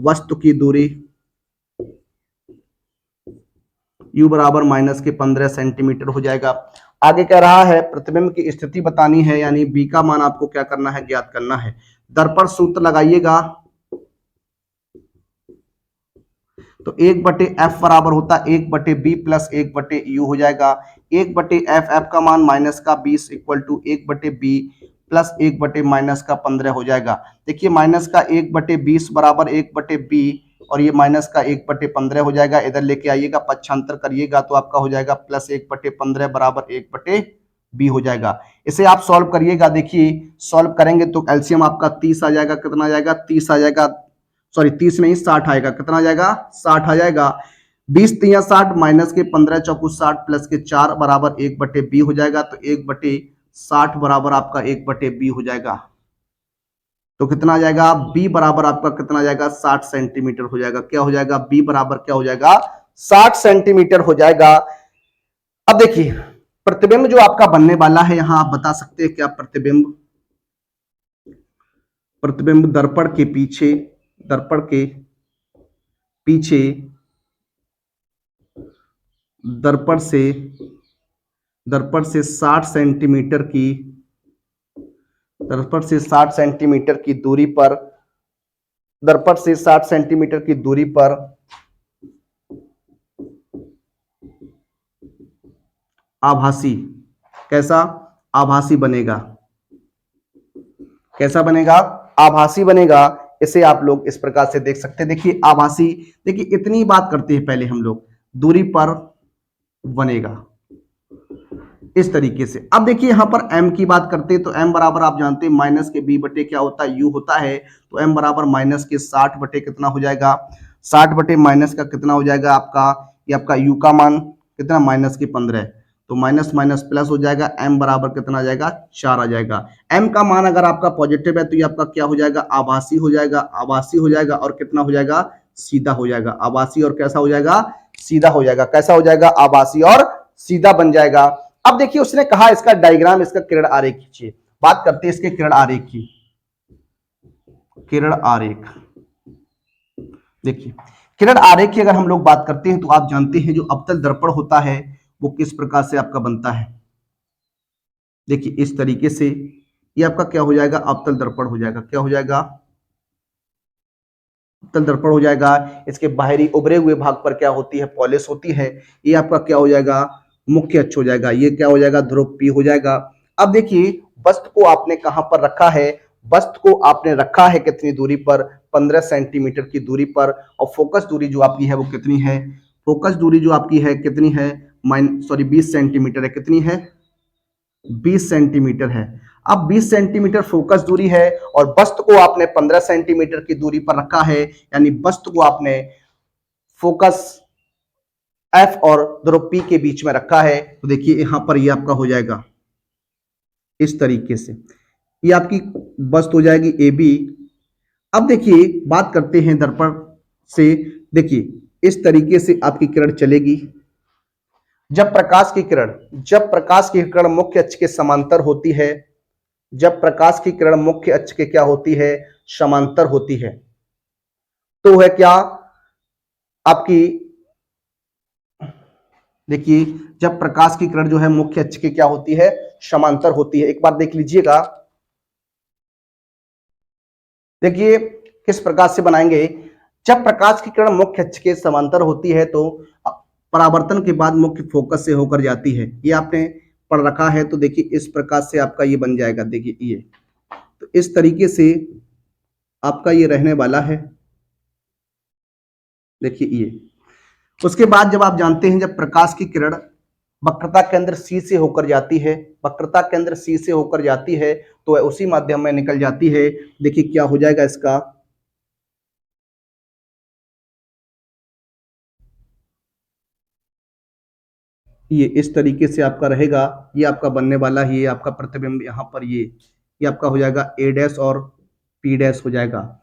वस्तु की दूरी u बराबर माइनस के 15 सेंटीमीटर हो जाएगा। आगे कह रहा है प्रतिबिंब की स्थिति बतानी है, यानी b का मान आपको क्या करना है, ज्ञात करना है। दर्पण सूत्र लगाइएगा, तो 1/f बराबर होता है 1/b प्लस 1/u हो जाएगा। 1/f f का मान माइनस का 20 equal to 1/b plus 1 minus का 15 हो जाएगा। देखिए माइनस का 1/20 बराबर 1/b और ये माइनस का 1/15 हो जाएगा। इधर लेके आइएगा, पक्षांतर करिएगा तो आपका हो जाएगा प्लस 1/15 बराबर 1/b हो जाएगा। इसे आप सॉल्व करिएगा, देखिए सॉल्व करेंगे तो एलसीएम आपका 30 आ जाएगा। कितना आ जाएगा, 30 आ जाएगा, सॉरी 30 नहीं 60 आएगा। कितना आ जाएगा, 60 आ जाएगा। 20 3 60 माइनस के 15 चौकू 60 प्लस के 4 बराबर 1/b हो जाएगा। तो 1/60 बराबर आपका 1/b हो जाएगा। तो कितना आ जाएगा, b बराबर आपका कितना आ जाएगा, 60 सेंटीमीटर हो जाएगा। क्या हो जाएगा, b बराबर क्या हो जाएगा, 60 सेंटीमीटर हो जाएगा। अब देखिए प्रतिबिंब जो आपका बनने वाला है, यहां आप बता सकते हैं क्या, प्रतिबिंब दर्पण के पीछे दर्पण से 60 सेंटीमीटर की दूरी पर, दर्पण से 60 सेंटीमीटर की दूरी पर आभासी, कैसा आभासी बनेगा, कैसा बनेगा, आभासी बनेगा। इसे आप लोग इस प्रकार से देख सकते हैं। देखिए आभासी, देखिए इतनी बात करते हैं पहले हम लोग, दूरी पर बनेगा इस तरीके से। अब देखिए यहां पर m की बात करते हैं तो m बराबर आप जानते हैं माइनस के b बटे क्या होता है, u होता है। तो m बराबर माइनस के 60 बटे कितना हो जाएगा, 60 बटे माइनस का कितना हो जाएगा आपका, ये आपका u का मान कितना, माइनस के 15। तो माइनस माइनस प्लस हो जाएगा, m बराबर कितना आ जाएगा, 4 आ जाएगा। m का मान अगर आपका पॉजिटिव है तो ये आपका क्या हो जाएगा, आभासी हो जाएगा, आभासी हो जाएगा और कितना हो जाएगा, सीधा हो जाएगा। आभासी और कैसा हो जाएगा, सीधा हो जाएगा। कैसा हो जाएगा, आभासी और सीधा बन जाएगा। अब देखिए उसने कहा इसका डायग्राम, इसका किरण आरेख खींचिए। बात करते हैं इसके किरण आरेख की। किरण आरेख, देखिए किरण आरेख की अगर हम लोग बात करते हैं तो आप जानते हैं जो अवतल दर्पण होता है वो किस प्रकार से आपका बनता है। देखिए इस तरीके से ये आपका क्या हो जाएगा, अवतल दर्पण हो जाएगा। क्या हो जाएगा, अवतल दर्पण हो जाएगा। इसके बाहरी उभरे हुए भाग पर क्या होती है, पॉलिश होती है। ये आपका क्या हो जाएगा, मुख्य अक्ष हो जाएगा। ये क्या हो जाएगा, ध्रुव P हो जाएगा। अब देखिए वस्तु को आपने कहां पर रखा है, वस्तु को आपने रखा है कितनी दूरी पर, 15 सेंटीमीटर की दूरी पर। और फोकस दूरी जो आपकी है वो कितनी है, फोकस दूरी जो आपकी है कितनी है, 20 सेंटीमीटर है। कितनी है, 20 सेंटीमीटर है। अब 20 सेंटीमीटर फोकस दूरी है और वस्तु को आपने 15 सेंटीमीटर की दूरी पर रखा है, यानी वस्तु को आपने फोकस F और ध्रुव P के बीच में रखा है। तो देखिए यहां पर ये आपका हो जाएगा इस तरीके से, ये आपकी वस्तु हो जाएगी AB। अब देखिए बात करते हैं दर्पण से। देखिए इस तरीके से आपकी किरण चलेगी। जब प्रकाश की किरण मुख्य अक्ष के समांतर होती है, जब प्रकाश की किरण मुख्य अक्ष के क्या होती है, समांतर होती है, तो है क्या आपकी, देखिए जब प्रकाश की किरण जो है मुख्य अक्ष के क्या होती है, समांतर होती है। एक बार देख लीजिएगा, देखिए किस प्रकार से बनाएंगे। जब प्रकाश की किरण मुख्य अक्ष के समांतर होती है तो परावर्तन के बाद मुख्य फोकस से होकर जाती है। ये आपने पढ़ रखा है। तो देखिए इस प्रकार से आपका ये बन जाएगा। देखिए ये, तो इस तरीके से आपका ये रहने वाला है। देखिए ये, उसके बाद जब आप जानते हैं जब प्रकाश की किरण वक्रता केंद्र C से होकर जाती है, वक्रता केंद्र C से होकर जाती है तो वह उसी माध्यम में निकल जाती है। देखिए क्या हो जाएगा इसका, ये इस तरीके से आपका रहेगा। ये आपका बनने वाला है, ये आपका प्रतिबिंब यहाँ पर ये आपका हो जाएगा A' और P' हो जाएगा।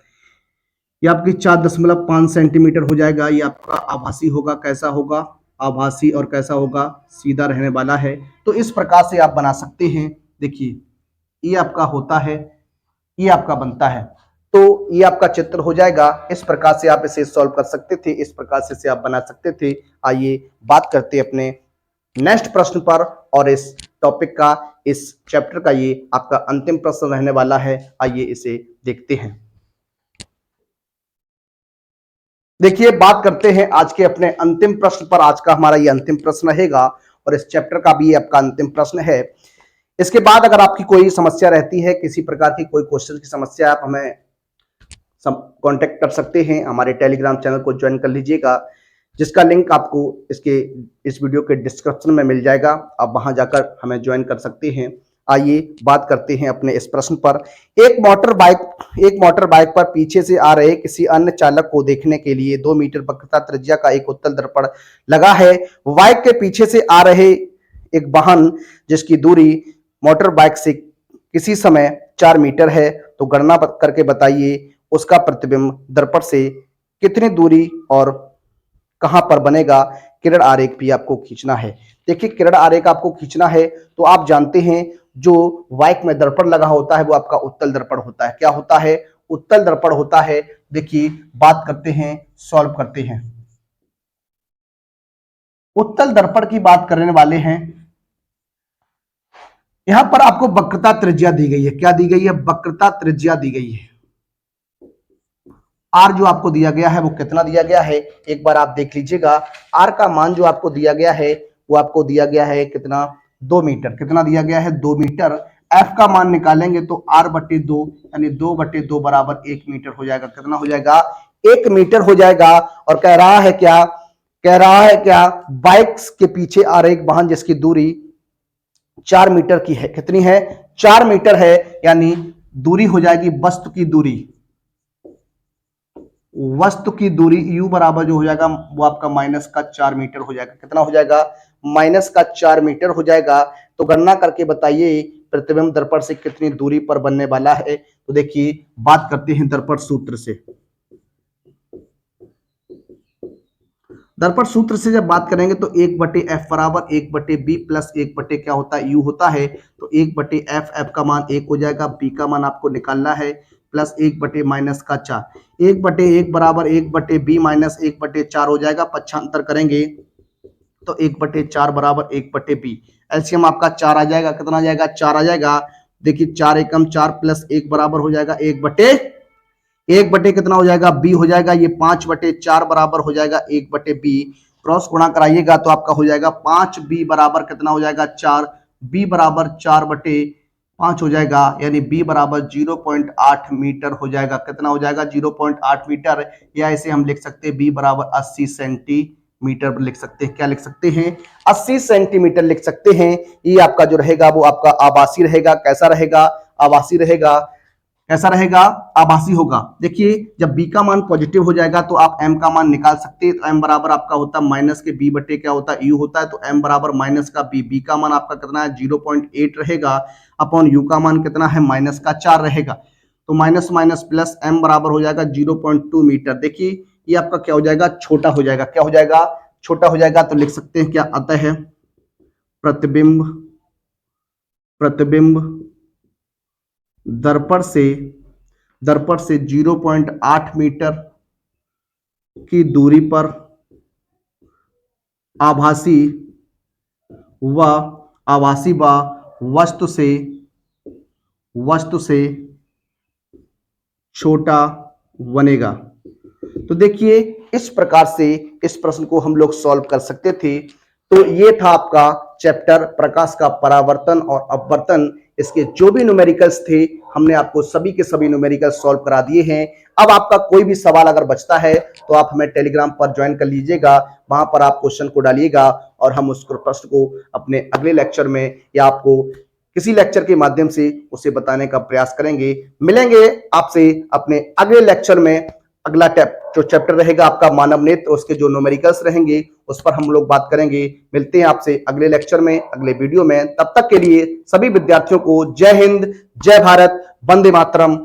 ये आपकी 4.5 सेंटीमीटर हो जाएगा। ये आपका आभासी होगा। कैसा होगा, आभासी और कैसा होगा, सीधा रहने वाला है। तो इस प्रकार से आप बना सकते हैं। देखिए ये आपका होता है, ये आपका बनता है। तो ये आपका चित्र हो जाएगा। इस प्रकार से आप इसे सॉल्व कर सकते थे, इस प्रकार से इसे आप बना सकते थे। आइए बात करते हैं अपने नेक्स्ट प्रश्न पर, और इस टॉपिक का, इस चैप्टर का ये आपका अंतिम प्रश्न रहने वाला है। आइए इसे देखते हैं। देखिए, बात करते हैं आज के अपने अंतिम प्रश्न पर। आज का हमारा ये अंतिम प्रश्न रहेगा और इस चैप्टर का भी आपका अंतिम प्रश्न है। इसके बाद अगर आपकी कोई समस्या रहती है, किसी प्रकार की कोई क्वेश्चन की समस्या, आप हमें कांटेक्ट कर सकते हैं। हमारे टेलीग्राम चैनल को ज्वाइन कर लीजिएगा, जिसका लिंक आपको इस वीडियो के डिस्क्रिप्शन में मिल जाएगा। आप वहां जाकर हमें ज्वाइन कर सकते हैं। आइए बात करते हैं अपने इस प्रश्न पर। एक मोटर बाइक पर पीछे से आ रहे किसी अन्य चालक को देखने के लिए 2 मीटर वक्रता त्रिज्या का एक उत्तल दर्पण लगा है। बाइक के पीछे से आ रहे एक वाहन जिसकी दूरी मोटर बाइक से किसी समय 4 मीटर है, तो गणना करके बताइए उसका प्रतिबिंब दर्पण से कितनी दूरी और कहां पर बनेगा। किरण आरेख भी आपको खींचना है। देखिए, किरण आरेख आपको खींचना है तो आप जानते हैं जो बाइक में दर्पण लगा होता है वो आपका उत्तल दर्पण होता है। क्या होता है? उत्तल दर्पण होता है। देखिए, बात करते हैं, सॉल्व करते हैं। उत्तल दर्पण की बात करने वाले हैं। यहां पर आपको वक्रता त्रिज्या दी गई है। क्या दी गई है? वक्रता त्रिज्या दी गई है। आर जो आपको दिया गया है वो कितना दिया गया है, एक बार आप देख लीजिएगा। आर का मान जो आपको दिया गया है वो आपको दिया गया है कितना? 2 मीटर। कितना दिया गया है? 2 मीटर। एफ का मान निकालेंगे तो आर बटे 2 यानी 2/2 बराबर 1 मीटर हो जाएगा। कितना हो जाएगा? 1 मीटर हो जाएगा। और कह रहा है क्या? कह रहा है क्या? बाइक्स के पीछे आ रहे एक वाहन जिसकी दूरी 4 मीटर की है। कितनी है? 4 मीटर है। यानी दूरी हो जाएगी वस्तु की दूरी। वस्तु की दूरी u बराबर जो हो जाएगा वो आपका माइनस का 4 मीटर हो जाएगा। कितना हो जाएगा? माइनस का 4 मीटर हो जाएगा। तो गणना करके बताइए प्रतिबिंब दर्पण से कितनी दूरी पर बनने वाला है। तो देखिए, बात करते हैं दर्पण सूत्र से। दर्पण सूत्र से जब बात करेंगे तो 1/f बराबर 1/b प्लस 1/ क्या होता है? u होता है। तो 1/f, f का मान 1 हो जाएगा, b का मान आपको निकालना है, प्लस 1/- माइनस का 4। 1/1 बराबर 1/b माइनस 1/4 हो जाएगा। पक्षांतर करेंगे तो 1/4 बराबर 1/b। एलसीएम आपका 4 आ जाएगा। कितना आ जाएगा? 4 आ जाएगा। देखिए, 4 एकम 4 प्लस 1 बराबर हो जाएगा 1/1 कितना हो जाएगा? b हो जाएगा। ये 5/4 बराबर हो जाएगा 1/b। क्रॉस गुणा कराइएगा तो आपका हो जाएगा 5b बराबर कितना हो जाएगा? 4। b बराबर 4/5 हो जाएगा। यानी b बराबर 0.8 मीटर हो जाएगा। कितना हो जाएगा? 0.8 मीटर। या इसे हम लिख सकते हैं b बराबर 80 सेंटीमीटर लिख सकते हैं। क्या लिख सकते हैं? 80 सेंटीमीटर लिख सकते हैं। ये आपका जो रहेगा वो आपका आभासी रहेगा। कैसा रहेगा? आभासी रहेगा। कैसा रहेगा? आभासी होगा। देखिए, जब b का मान पॉजिटिव हो जाएगा तो आप m का मान निकाल सकते हैं। तो m बराबर आपका होता है माइनस के b बटे क्या होता है? u होता है। तो m बराबर माइनस का b का मान आपका कितना है? 0.8 रहेगा। अपॉन u का मान कितना है? माइनस का 4 रहेगा। तो माइनस माइनस प्लस m बराबर हो जाएगा 0.2 मीटर। देखिए, ये आपका क्या हो जाएगा? छोटा हो जाएगा। क्या हो जाएगा? छोटा हो जाएगा। तो लिख सकते हैं क्या आता है? प्रतिबिंब दर्पण से 0.8 मीटर की दूरी पर आभासी व वस्तु से छोटा बनेगा। तो देखिए, इस प्रकार से इस प्रश्न को हम लोग सॉल्व कर सकते थे। तो ये था आपका चैप्टर प्रकाश का परावर्तन और अपवर्तन। इसके जो भी न्यूमेरिकल्स थे हमने आपको सभी के सभी न्यूमेरिकल्स सॉल्व करा दिए हैं। अब आपका कोई भी सवाल अगर बचता है तो आप हमें टेलीग्राम पर ज्वाइन कर लीजिएगा। वहां पर आप क्वेश्चन को डालिएगा और हम उस प्रश्न को अपने अगले लेक्चर में या आपको किसी लेक्चर के माध्यम से उसे बताने का प्रयास करेंगे। मिलेंगे आपसे अपने अगले लेक्चर में। अगला जो चैप्टर रहेगा आपका मानव नेत्र, उसके जो न्यूमेरिकल्स रहेंगे उस पर हम लोग बात करेंगे। मिलते हैं आपसे अगले लेक्चर में, अगले वीडियो में। तब तक के लिए सभी विद्यार्थियों को जय हिंद, जय भारत, वंदे मातरम।